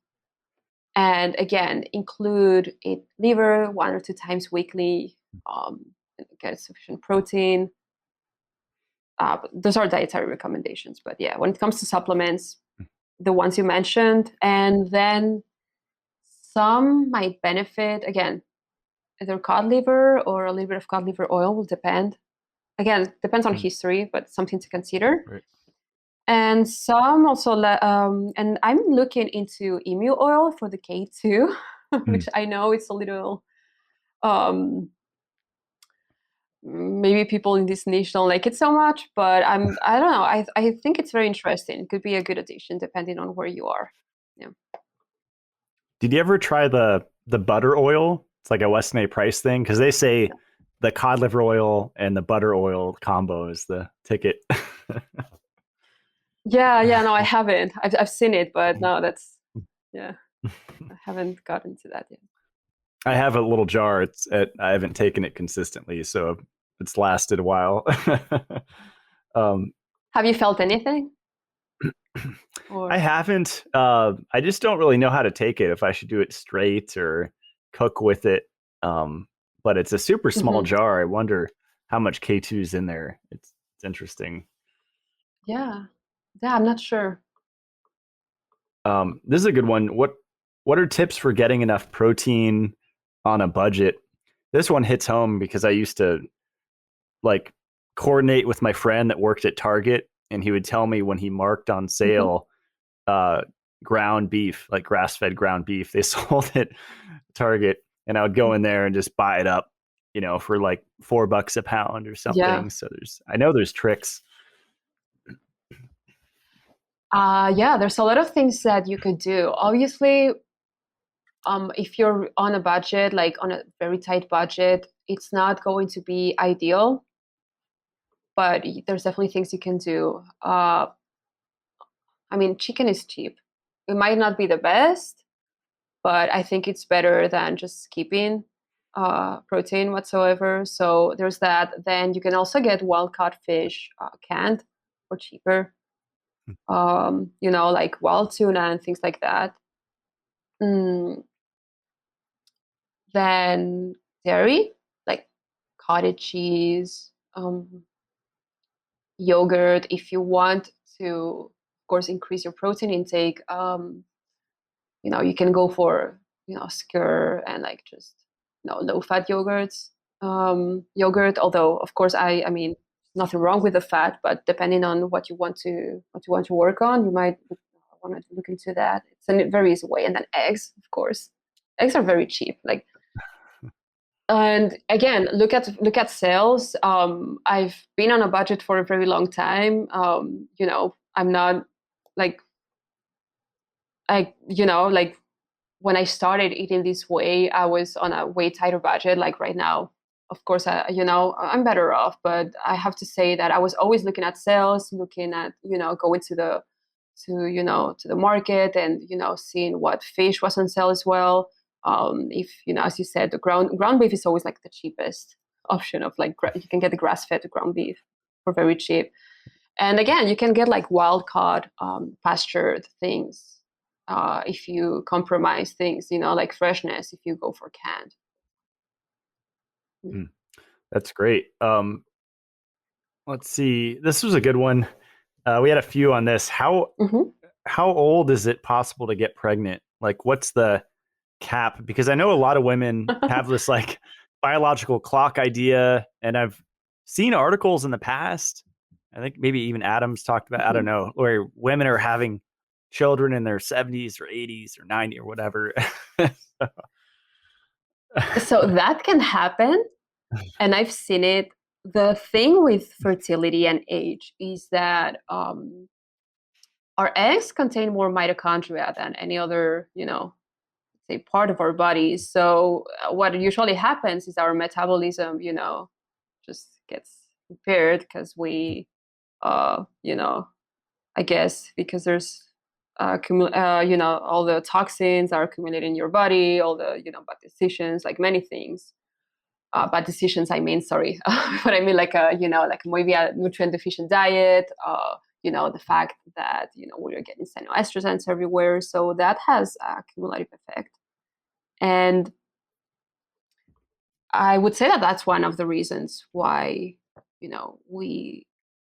And again, include it liver 1 or 2 times weekly, get sufficient protein. Those are dietary recommendations. But yeah, when it comes to supplements, the ones you mentioned, and then some might benefit, again, either cod liver or a little bit of cod liver oil will depend. Again, depends on history, but something to consider. Right. And some also, and I'm looking into emu oil for the K2, which I know it's a little, um, maybe people in this niche don't like it so much, but I don't know. I think it's very interesting. It could be a good addition depending on where you are. Yeah. Did you ever try the butter oil? It's like a Weston A. Price thing because they say Yeah. the cod liver oil and the butter oil combo is the ticket. Yeah, no, I haven't. I've seen it, but no, that's, yeah, I haven't gotten to that yet. I have a little jar. I haven't taken it consistently, so it's lasted a while. um, Have you felt anything? I Or haven't. I just don't really know how to take it. If I should do it straight or cook with it. But it's a super small Mhm. jar. I wonder how much K2 is in there. It's interesting. Yeah, yeah, I'm not sure. This is a good one. What are tips for getting enough protein on a budget? This one hits home because I used to like coordinate with my friend that worked at Target, and he would tell me when he marked on Mhm. sale uh, ground beef, like grass fed ground beef. They sold it at Target, and I would go in there and just buy it up, for like $4 a pound or Yeah. something. So I know there's tricks. Yeah, there's a lot of things that you could do. Obviously, if you're on a budget, like on a very tight budget, it's not going to be ideal, but there's definitely things you can do. I mean, chicken is cheap. It might not be the best, but I think it's better than just skipping protein whatsoever. So there's that. Then you can also get wild caught fish canned for cheaper. Like wild tuna and things like that. Mm, then dairy, like cottage cheese, yogurt. If you want to, of course, increase your protein intake, you can go for, skyr and like just, low fat yogurts. Yogurt, although of course, I mean, nothing wrong with the fat, but depending on what you want to work on, you might want to look into that. It's a very easy way. And then eggs, of course. Eggs are very cheap. Like, and again, look at sales. I've been on a budget for a very long time. I'm not like like when I started eating this way, I was on a way tighter budget. Like right now, of course, I'm better off. But I have to say that I was always looking at sales, looking at going to the market and seeing what fish was on sale as well. If as you said, the ground beef is always like the cheapest option of like you can get the grass fed ground beef for very cheap. And again, you can get like wild caught pastured things if you compromise things, like freshness if you go for canned. Mm, that's great. Let's see. This was a good one. We had a few on this. Mm-hmm. How old is it possible to get pregnant? Like, what's the cap? Because I know a lot of women have this like biological clock idea, and I've seen articles in the past. I think maybe even Adams talked about, I don't know, where women are having children in their 70s or 80s or 90 or whatever. So that can happen, and I've seen it. the thing with fertility and age is that our eggs contain more mitochondria than any other, say part of our bodies. So what usually happens is our metabolism, just gets impaired because I guess because there's all the toxins are accumulated in your body, all the bad decisions, like many things. Bad decisions, I mean, sorry, but I mean like maybe a nutrient deficient diet. The fact that we're getting xenoestrogens everywhere, so that has a cumulative effect. And I would say that that's one of the reasons why we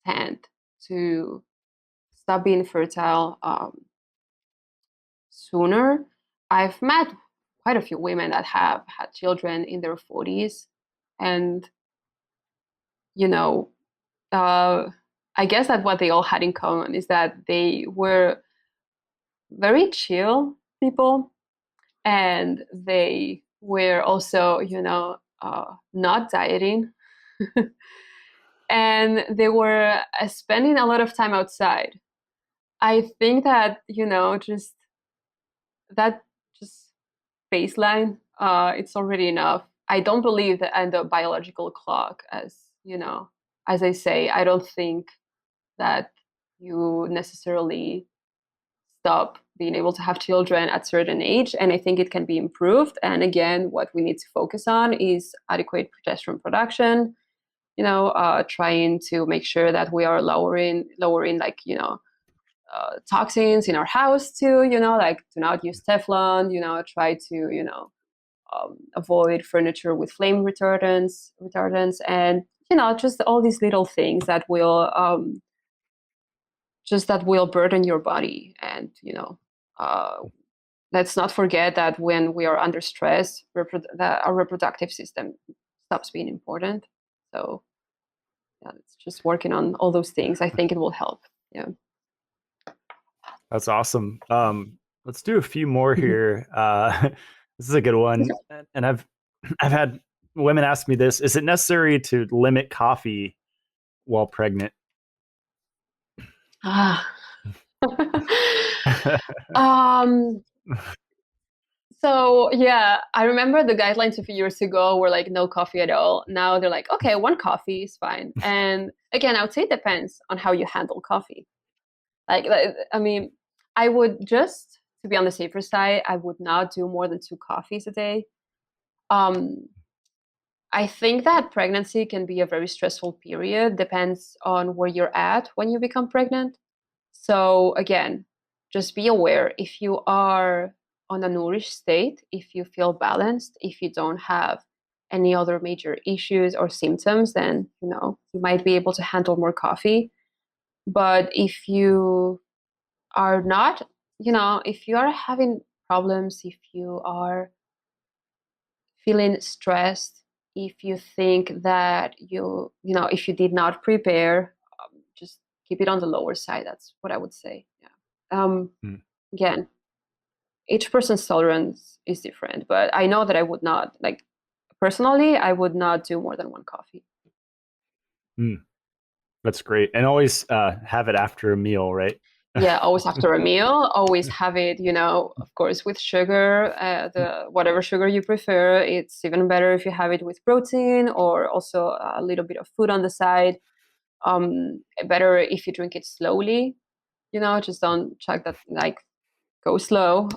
tend to stop being fertile sooner. I've met quite a few women that have had children in their 40s, and you know, uh, I guess that what they all had in common is that they were very chill people, and they were also, not dieting, and they were spending a lot of time outside. I think that, just that just baseline, it's already enough. I don't believe that in the biological clock, as I say, I don't think that you necessarily stop being able to have children at certain age, and I think it can be improved. And again, what we need to focus on is adequate progesterone production, trying to make sure that we are lowering like toxins in our house too, like do not use Teflon, try to avoid furniture with flame retardants, and just all these little things that will burden your body. And uh, let's not forget that when we are under stress, that our reproductive system stops being important. So yeah, it's just working on all those things. I think it will help. Yeah. That's awesome. Let's do a few more here. This is a good one, and I've had women ask me this: is it necessary to limit coffee while pregnant? Ah. um So yeah, I remember the guidelines a few years ago were like no coffee at all. Now they're like, okay, one coffee is fine. And again, I would say it depends on how you handle coffee. I mean, I would just to be on the safer side, I would not do more than two coffees a day. Um, I think that pregnancy can be a very stressful period, depends on where you're at when you become pregnant. So again, just be aware if you are on a nourished state, if you feel balanced, if you don't have any other major issues or symptoms, then you might be able to handle more coffee. But if you are not, if you are having problems, if you are feeling stressed, if you think that if you did not prepare, just keep it on the lower side. That's what I would say. Yeah. Hmm. Again, each person's tolerance is different, but I know that I would not, like, personally, I would not do more than one coffee. Hmm. That's great, and always have it after a meal, right? Yeah, always after a meal, always have it, of course, with sugar, the whatever sugar you prefer. It's even better if you have it with protein or also a little bit of food on the side. Better if you drink it slowly, just don't check that, like, go slow.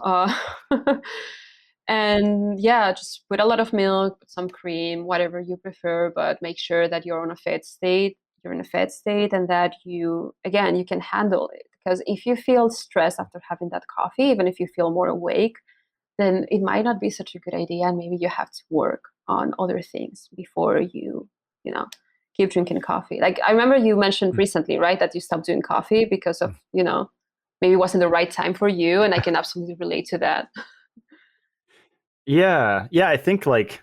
And yeah, just put a lot of milk, put some cream, whatever you prefer, but make sure that you're on a fed state. You're in a fed state, and that you can handle it. Because if you feel stressed after having that coffee, even if you feel more awake, then it might not be such a good idea, and maybe you have to work on other things before you know, keep drinking coffee. Like I remember you mentioned recently, right, that you stopped doing coffee because of, maybe it wasn't the right time for you, and I can absolutely relate to that. Yeah. I think like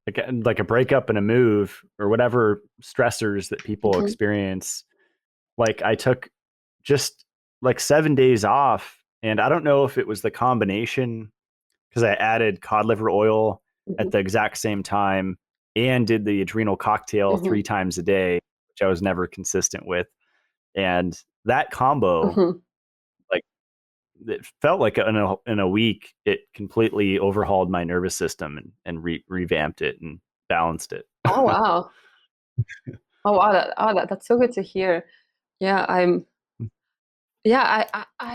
a breakup and a move or whatever stressors that people Mhm. experience. Like I took just like 7 days off, and I don't know if it was the combination because I added cod liver oil at Mhm. the exact same time, and did the adrenal cocktail Hmm. 3 times a day, which I was never consistent with. And that combo, Hmm. like, it felt like in a week, it completely overhauled my nervous system and revamped it and balanced it. Oh wow. Oh wow, that's so good to hear. Yeah, I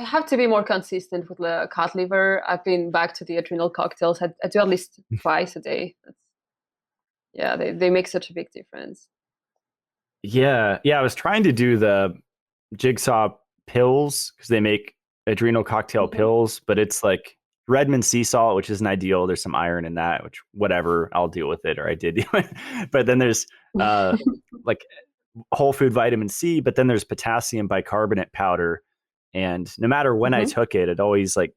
have to be more consistent with the cod liver. I've been back to the adrenal cocktails. I do at least twice a day. Yeah, they make such a big difference. Yeah, yeah. I was trying to do the Jigsaw pills because they make adrenal cocktail Hmm. pills, but it's like Redmond sea salt, which isn't ideal. There's some iron in that, which whatever, I'll deal with it, or I did deal with it. But then there's like whole food vitamin C, but then there's potassium bicarbonate powder. And no matter when I Hmm. took it, it always like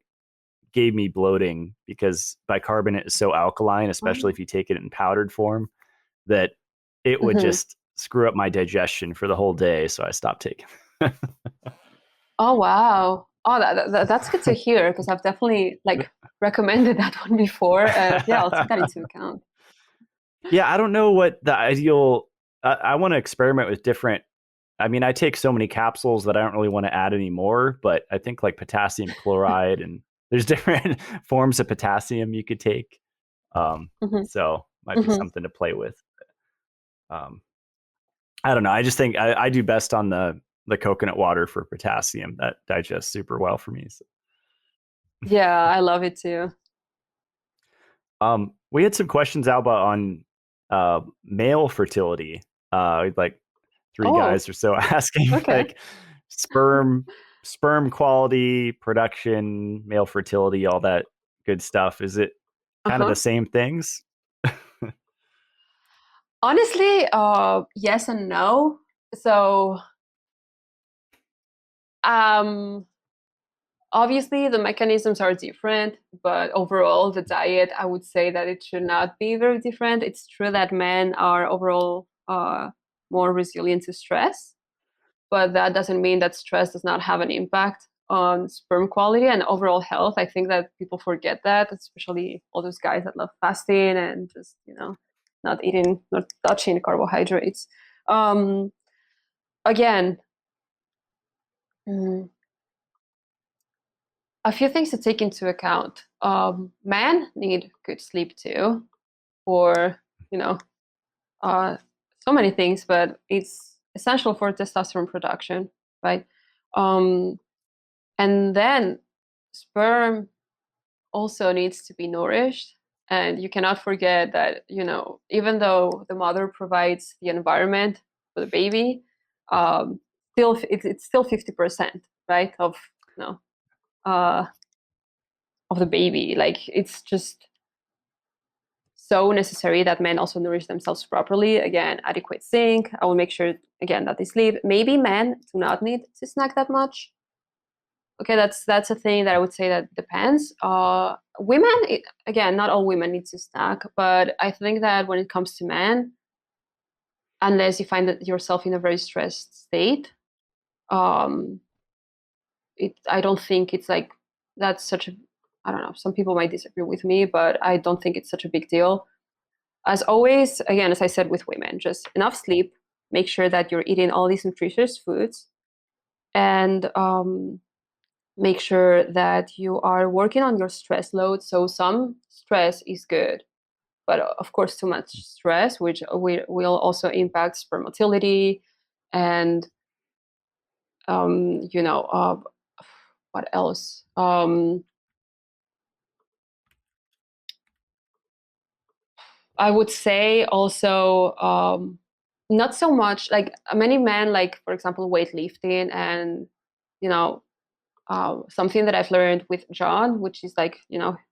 gave me bloating because bicarbonate is so alkaline, especially if you take it in powdered form, that it would Hmm. just screw up my digestion for the whole day. So I stopped taking it. Oh wow. Oh, that's good to hear because I've definitely like recommended that one before, and yeah, I'll take that into account. Yeah, I don't know what the ideal. I want to experiment with different. I mean, I take so many capsules that I don't really want to add any more, but I think like potassium chloride and there's different forms of potassium you could take. Hmm. So might be Hmm. something to play with. Um, I don't know. I just think I do best on the coconut water for potassium. That digests super well for me. So. Yeah, I love it too. We had some questions, Alba, on male fertility. Like 3 guys Oh, or so asking okay. like sperm quality, production, male fertility, all that good stuff. Is it kind of the Uh-huh. same things? Honestly, yes and no. So, um, obviously the mechanisms are different, but overall the diet, I would say that it should not be very different. It's true that men are overall more resilient to stress, but that doesn't mean that stress does not have an impact on sperm quality and overall health. I think that people forget that, especially all those guys that love fasting and just, not eating, not touching carbohydrates. Um, Again, mm, a few things to take into account. Men need good sleep too, for, you know, uh, so many things, but it's essential for testosterone production, right? Um, and then sperm also needs to be nourished. And you cannot forget that, even though the mother provides the environment for the baby, um, still it's still 50%, right, uh, of the baby. Like it's just so necessary that men also nourish themselves properly. Again, adequate zinc. I will make sure again that they sleep. Maybe men do not need to snack that much. Okay, that's a thing that I would say that depends. Women, again, not all women need to snack, but I think that when it comes to men, unless you find that yourself in a very stressed state, um, I don't think it's like that's such a. I don't know. Some people might disagree with me, but I don't think it's such a big deal. As always, again, as I said with women, just enough sleep. Make sure that you're eating all these nutritious foods, and make sure that you are working on your stress load. So some stress is good, but of course, too much stress, which will also impact sperm motility, and what else? I would say also not so much like many men like, for example, weightlifting and you know something that I've learned with John, which is like,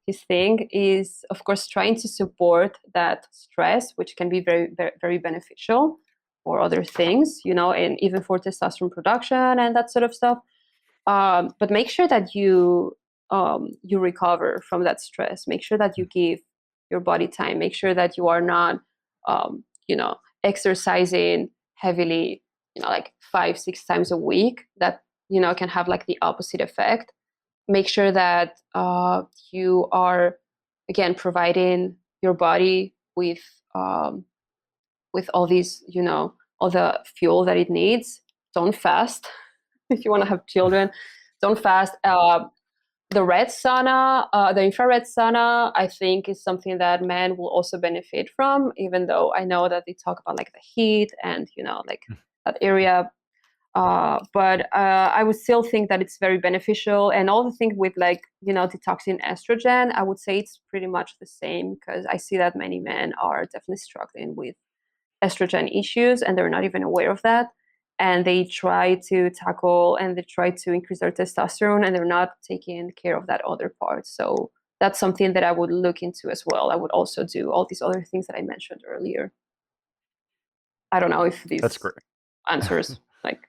his thing is, of course, trying to support that stress, which can be very, very, very beneficial for other things, and even for testosterone production and that sort of stuff. But make sure that you recover from that stress. Make sure that you give your body time. Make sure that you are not, um, exercising heavily, like 5, 6 times a week. That can have like the opposite effect. Make sure that you are again providing your body with with all these, all the fuel that it needs. Don't fast if you want to have children. Don't fast. The red sauna, the infrared sauna, I think is something that men will also benefit from, even though I know that they talk about like the heat and, like that area. But I would still think that it's very beneficial. And all the things with like, detoxing estrogen, I would say it's pretty much the same, because I see that many men are definitely struggling with estrogen issues and they're not even aware of that. And they try to tackle and they try to increase their testosterone and they're not taking care of that other part. So that's something that I would look into as well. I would also do all these other things that I mentioned earlier. I don't know if That's these great. answers like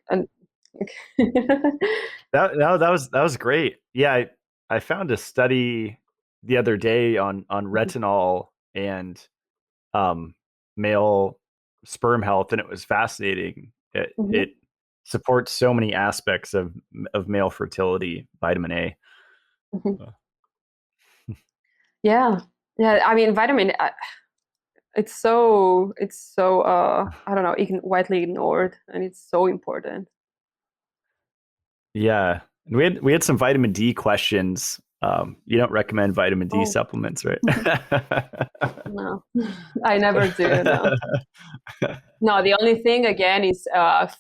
That was great. Yeah, I found a study the other day on retinol and um, male sperm health, and it was fascinating. It supports so many aspects of male fertility. Vitamin A. Yeah, yeah. I mean, vitamin. It's so I don't know, widely ignored, and it's so important. Yeah, and we had some vitamin D questions. You don't recommend vitamin D Oh supplements, right? no, I never do. No, no. The only thing again is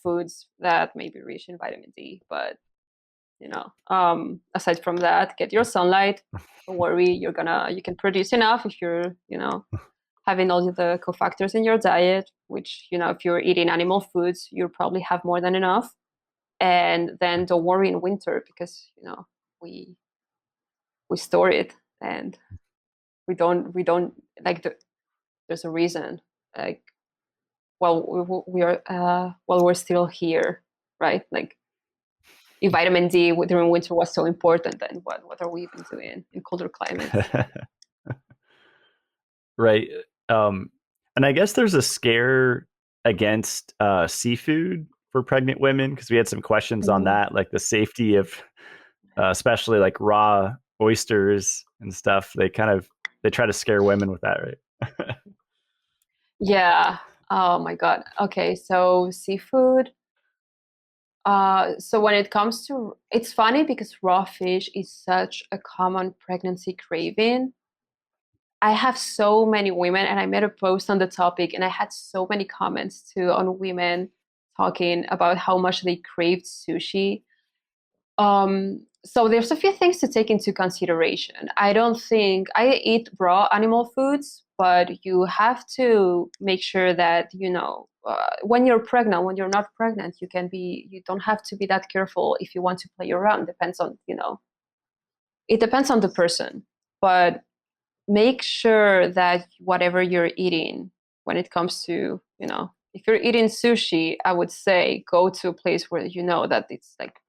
foods that may be rich in vitamin D, but aside from that, get your sunlight. Don't worry, you can produce enough if you're having all the cofactors in your diet, which if you're eating animal foods, you probably have more than enough. And then don't worry in winter, because we store it, and we don't like there's a reason, like while we're still here, right? Like if vitamin D during winter was so important, then what are we even doing in colder climates? Right. And I guess there's a scare against seafood for pregnant women, because we had some questions on Mhm. that, like the safety of especially like raw oysters and stuff. They try to scare women with that, right? Yeah. Oh my God. Okay. So seafood. So when it comes to, it's funny because raw fish is such a common pregnancy craving. I have so many women, and I made a post on the topic, and I had so many comments too on women talking about how much they craved sushi. So there's a few things to take into consideration. I don't think I eat raw animal foods, but you have to make sure that when you're pregnant, when you're not pregnant, you don't have to be that careful if you want to play around. It depends on the person, but make sure that whatever you're eating, when it comes to if you're eating sushi, I would say go to a place where that it's like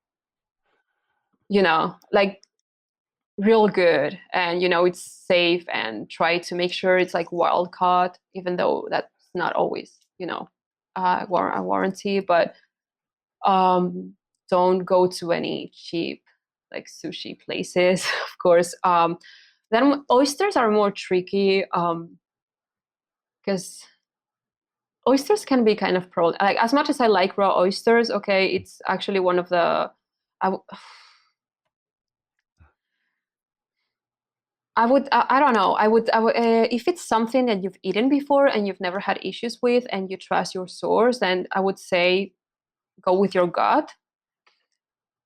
real good, and it's safe, and try to make sure it's like wild caught, even though that's not always a warranty. But um don't go to any cheap like sushi places of course. Then oysters are more tricky, because oysters can be kind of like, as much as I like raw oysters, okay, it's actually one of the I, I don't know. I would if it's something that you've eaten before and you've never had issues with and you trust your source, then I would say go with your gut.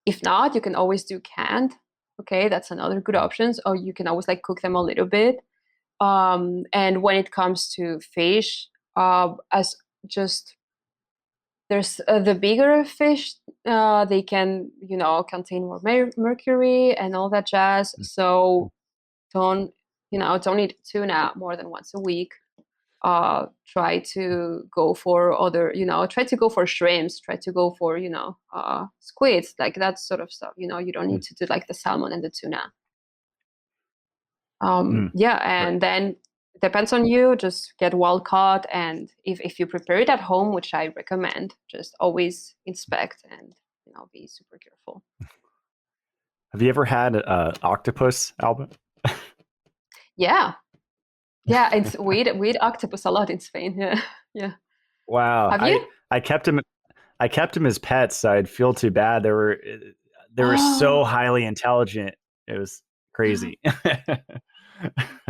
If not, you can always do canned. Okay, that's another good option. Or you can always like cook them a little bit. And when it comes to fish, as just there's the bigger fish, they can contain more mercury and all that jazz. So don't don't eat tuna more than once a week. Try to go for other, try to go for shrimps, try to go for squids, like that sort of stuff. You don't need to do like the salmon and the tuna. Mm. Yeah, Right. and then it depends on you. Just get wild caught, and if you prepare it at home, which I recommend, just always inspect and be super careful. Have you ever had octopus, Alba? Yeah, yeah, it's we eat octopus a lot in Spain. Yeah, yeah. Wow. Have you? I kept him. I kept him as pets. I'd feel too bad. They were so Oh, highly intelligent. It was crazy.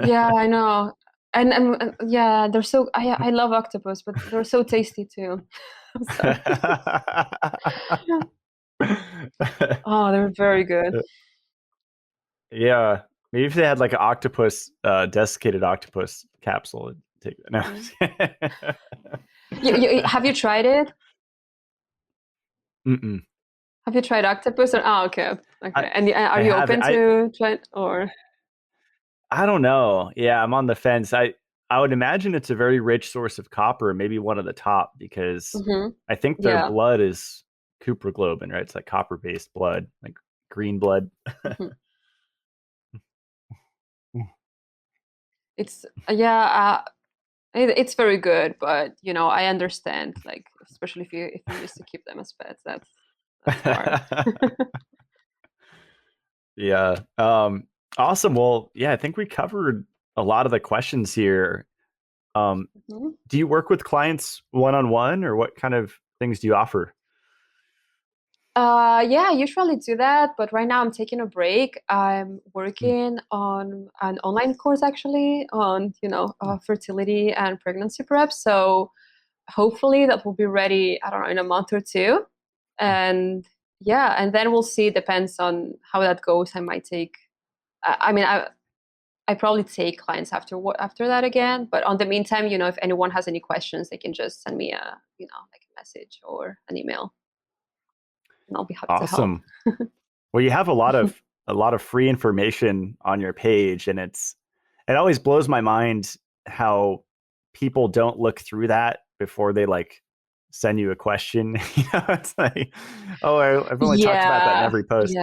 yeah, I know. And yeah, they're so I love octopus, but they're so tasty too. I'm sorry. Oh, they're very good. Yeah. Maybe if they had like an octopus, desiccated octopus capsule, it'd take Mm. no. Have you tried it? Mm-mm. Have you tried octopus? Or, oh, okay, I okay. And are I you haven't. open to try it or? I don't know. Yeah, I'm on the fence. I would imagine it's a very rich source of copper, maybe one of the top, because Hmm. I think their Yeah. blood is cuproglobin, right? It's like copper-based blood, like green blood. Hmm. It's yeah, it's very good, but I understand, like especially if you used to keep them as pets, that's hard. Yeah. Awesome. Well, yeah, I think we covered a lot of the questions here. Um, Mhm. do you work with clients one-on-one, or what kind of things do you offer? Yeah, I usually do that, but right now I'm taking a break. I'm Mm, working on an online course actually on, mm. fertility and pregnancy prep. So hopefully that will be ready, I don't know, in a month or two. And yeah, and then we'll see. Depends on how that goes. I might take, I mean, I probably take clients after that again. But on the meantime, if anyone has any questions, they can just send me like a message or an email, and I'll be happy to help. Awesome. Well, you have a lot of free information on your page, and it always blows my mind how people don't look through that before they like send you a question. It's like, oh, I've only talked about that in Yeah, every post.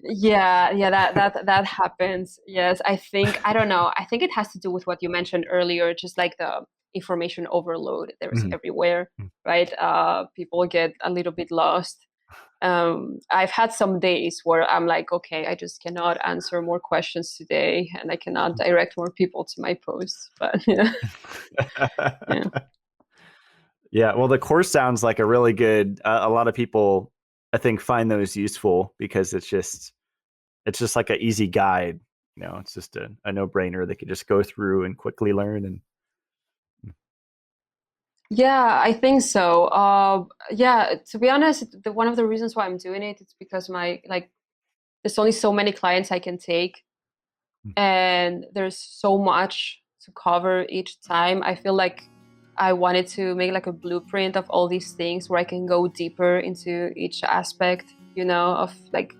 yeah, yeah. That happens. Yes, I don't know. I think it has to do with what you mentioned earlier, just like the information overload. There's Mhm. everywhere, right? People get a little bit lost. I've had some days where I'm like, okay, I just cannot answer more questions today, and I cannot direct more people to my posts. But yeah, yeah, Yeah, well, the course sounds like a really good. A lot of people, I think, find those useful because it's just like an easy guide. It's just a no brainer. They could just go through and quickly learn. And yeah. I think so. Yeah. To be honest, one of the reasons why I'm doing it is because there's only so many clients I can take, and there's so much to cover each time. I feel like I wanted to make like a blueprint of all these things where I can go deeper into each aspect, of like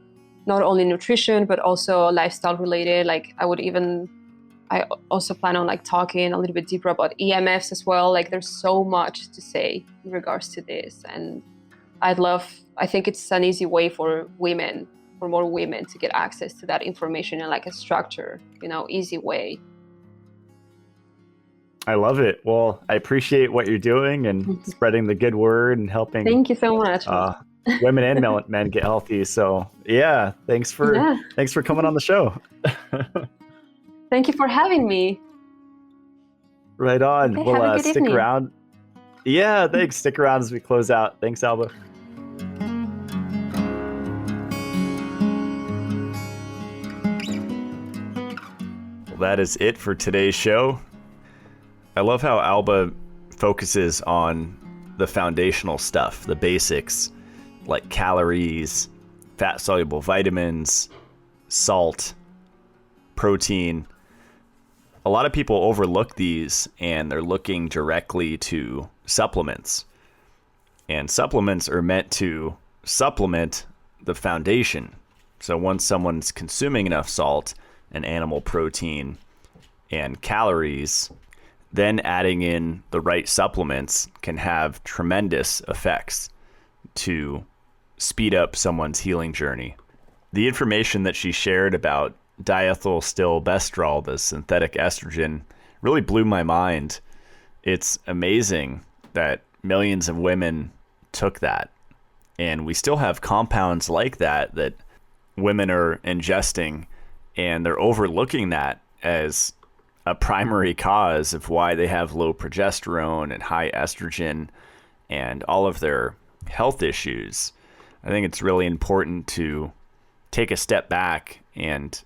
not only nutrition but also lifestyle related. Like I also plan on like talking a little bit deeper about EMFs as well. Like there's so much to say in regards to this, and I think it's an easy way for more women to get access to that information in like a structure, easy way. I love it. Well, I appreciate what you're doing and spreading the good word and helping Thank you so much. uh, women and men get healthy. So yeah, thanks for Yeah. thanks for coming on the show. Thank you for having me. Right on. Okay, Well, have a good stick evening. around. Yeah, thanks. Stick around as we close out. Thanks, Alba. Well, that is it for today's show. I love how Alba focuses on the foundational stuff, the basics, like calories, fat soluble vitamins, salt, protein. A lot of people overlook these and they're looking directly to supplements. And supplements are meant to supplement the foundation. So once someone's consuming enough salt and animal protein and calories, then adding in the right supplements can have tremendous effects to speed up someone's healing journey. The information that she shared about diethylstilbestrol, the synthetic estrogen, really blew my mind. It's amazing that millions of women took that. And we still have compounds like that women are ingesting, and they're overlooking that as a primary cause of why they have low progesterone and high estrogen and all of their health issues. I think it's really important to take a step back and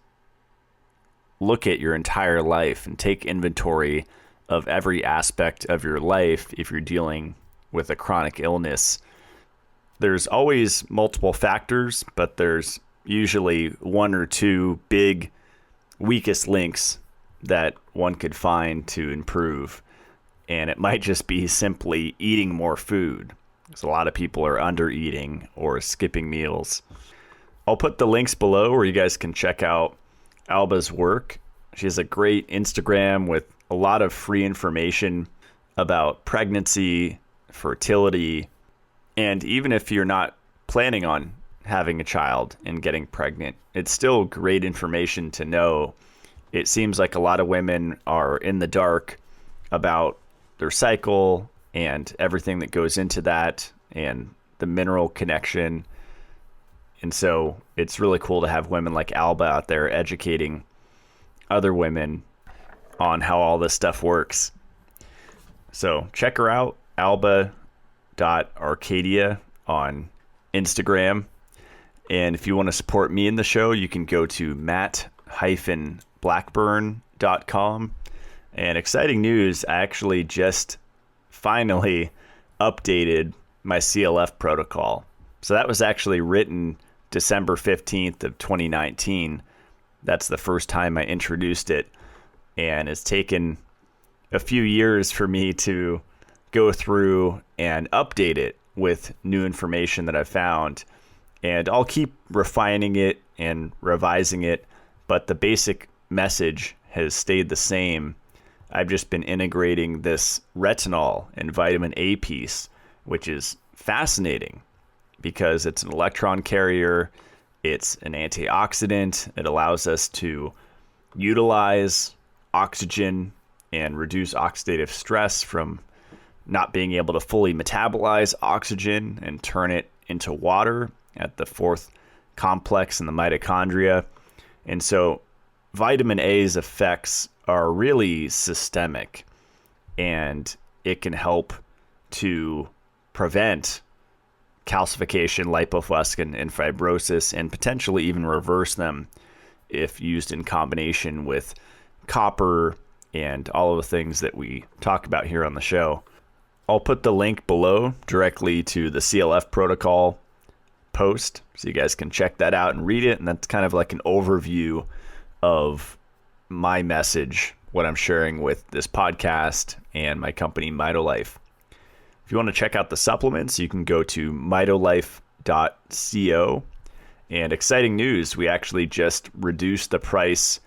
look at your entire life and take inventory of every aspect of your life if you're dealing with a chronic illness. There's always multiple factors, but there's usually one or two big weakest links that one could find to improve. And it might just be simply eating more food, because a lot of people are under eating or skipping meals. I'll put the links below where you guys can check out Alba's work. She has a great Instagram with a lot of free information about pregnancy, fertility, and even if you're not planning on having a child and getting pregnant, it's still great information to know. It seems like a lot of women are in the dark about their cycle and everything that goes into that and the mineral connection. And so it's really cool to have women like Alba out there educating other women on how all this stuff works. So check her out, alba.arcadia on Instagram. And if you want to support me in the show, you can go to matt-blackburn.com. And exciting news, I actually just finally updated my CLF protocol. So that was actually written December 15th of 2019. That's the first time I introduced it. And it's taken a few years for me to go through and update it with new information that I've found. And I'll keep refining it and revising it, but the basic message has stayed the same. I've just been integrating this retinol and vitamin A piece, which is fascinating because it's an electron carrier, it's an antioxidant, it allows us to utilize oxygen and reduce oxidative stress from not being able to fully metabolize oxygen and turn it into water at the fourth complex in the mitochondria. And so vitamin A's effects are really systemic, and it can help to prevent calcification, lipofuscin, and fibrosis, and potentially even reverse them if used in combination with copper and all of the things that we talk about here on the show. I'll put the link below directly to the CLF protocol post so you guys can check that out and read it. And that's kind of like an overview of my message, what I'm sharing with this podcast and my company, Mitolife. If you want to check out the supplements, you can go to mitolife.co. And exciting news, we actually just reduced the price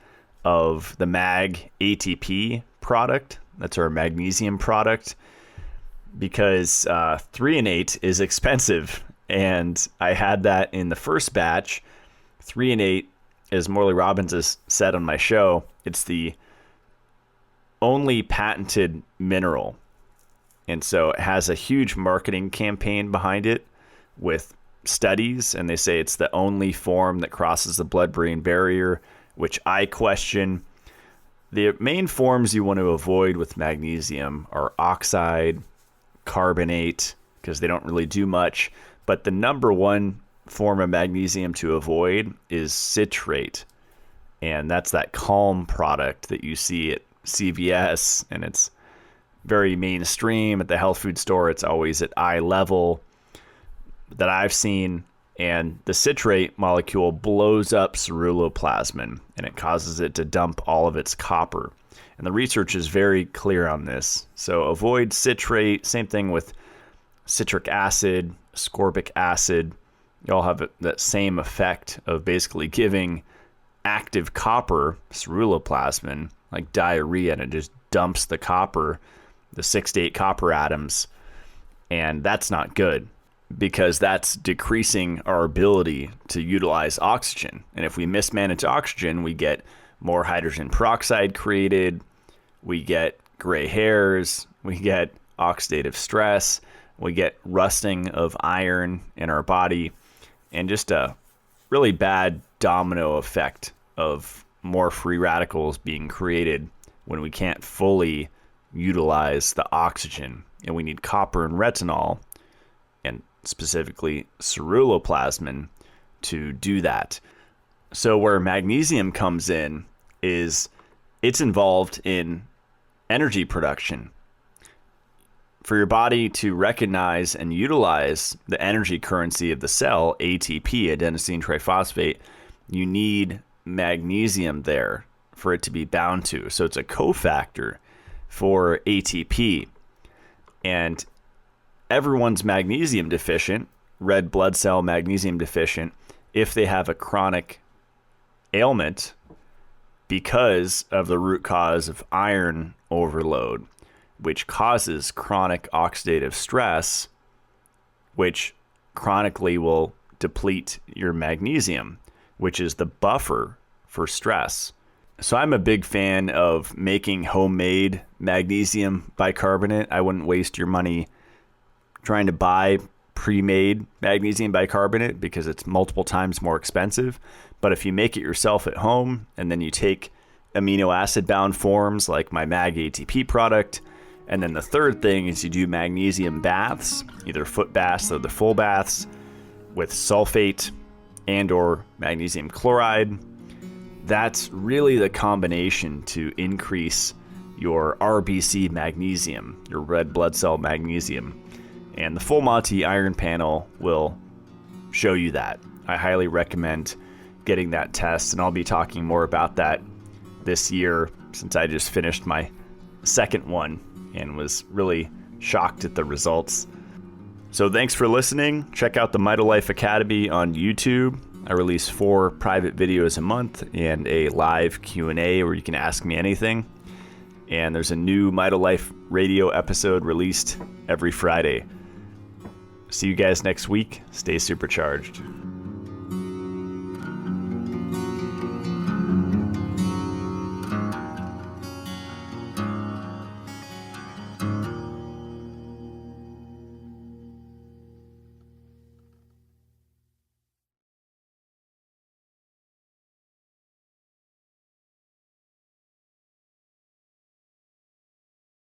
of the Mag ATP product. That's our magnesium product, because 3-in-8 is expensive. And I had that in the first batch. 3-in-8, as Morley Robbins has said on my show, it's the only patented mineral. And so it has a huge marketing campaign behind it with studies, and they say it's the only form that crosses the blood-brain barrier, which I question. The main forms you want to avoid with magnesium are oxide, carbonate, because they don't really do much. But the number one form of magnesium to avoid is citrate. And that's that Calm product that you see at CVS, and it's very mainstream at the health food store. It's always at eye level that I've seen. And the citrate molecule blows up ceruloplasmin, and it causes it to dump all of its copper. And the research is very clear on this. So avoid citrate. Same thing with citric acid, ascorbic acid. You all have that same effect of basically giving active copper, ceruloplasmin, like diarrhea, and it just dumps the copper, the 6 to 8 copper atoms. And that's not good, because that's decreasing our ability to utilize oxygen. And if we mismanage oxygen, we get more hydrogen peroxide created, we get gray hairs, we get oxidative stress, we get rusting of iron in our body, and just a really bad domino effect of more free radicals being created when we can't fully utilize the oxygen. And we need copper and retinol, and specifically ceruloplasmin, to do that. So where magnesium comes in is it's involved in energy production. For your body to recognize and utilize the energy currency of the cell, ATP, adenosine triphosphate, you need magnesium there for it to be bound to. So it's a cofactor for ATP. And everyone's magnesium deficient, red blood cell magnesium deficient, if they have a chronic ailment because of the root cause of iron overload, which causes chronic oxidative stress, which chronically will deplete your magnesium, which is the buffer for stress. So I'm a big fan of making homemade magnesium bicarbonate. I wouldn't waste your money trying to buy pre-made magnesium bicarbonate because it's multiple times more expensive. But if you make it yourself at home and then you take amino acid bound forms like my Mag ATP product, and then the third thing is you do magnesium baths, either foot baths or the full baths with sulfate and or magnesium chloride. That's really the combination to increase your RBC magnesium, your red blood cell magnesium. And the Full Monty Iron Panel will show you that. I highly recommend getting that test, and I'll be talking more about that this year since I just finished my second one and was really shocked at the results. So thanks for listening. Check out the Mitolife Academy on YouTube. I release 4 private videos a month and a live Q&A where you can ask me anything. And there's a new Mitolife radio episode released every Friday. See you guys next week. Stay supercharged.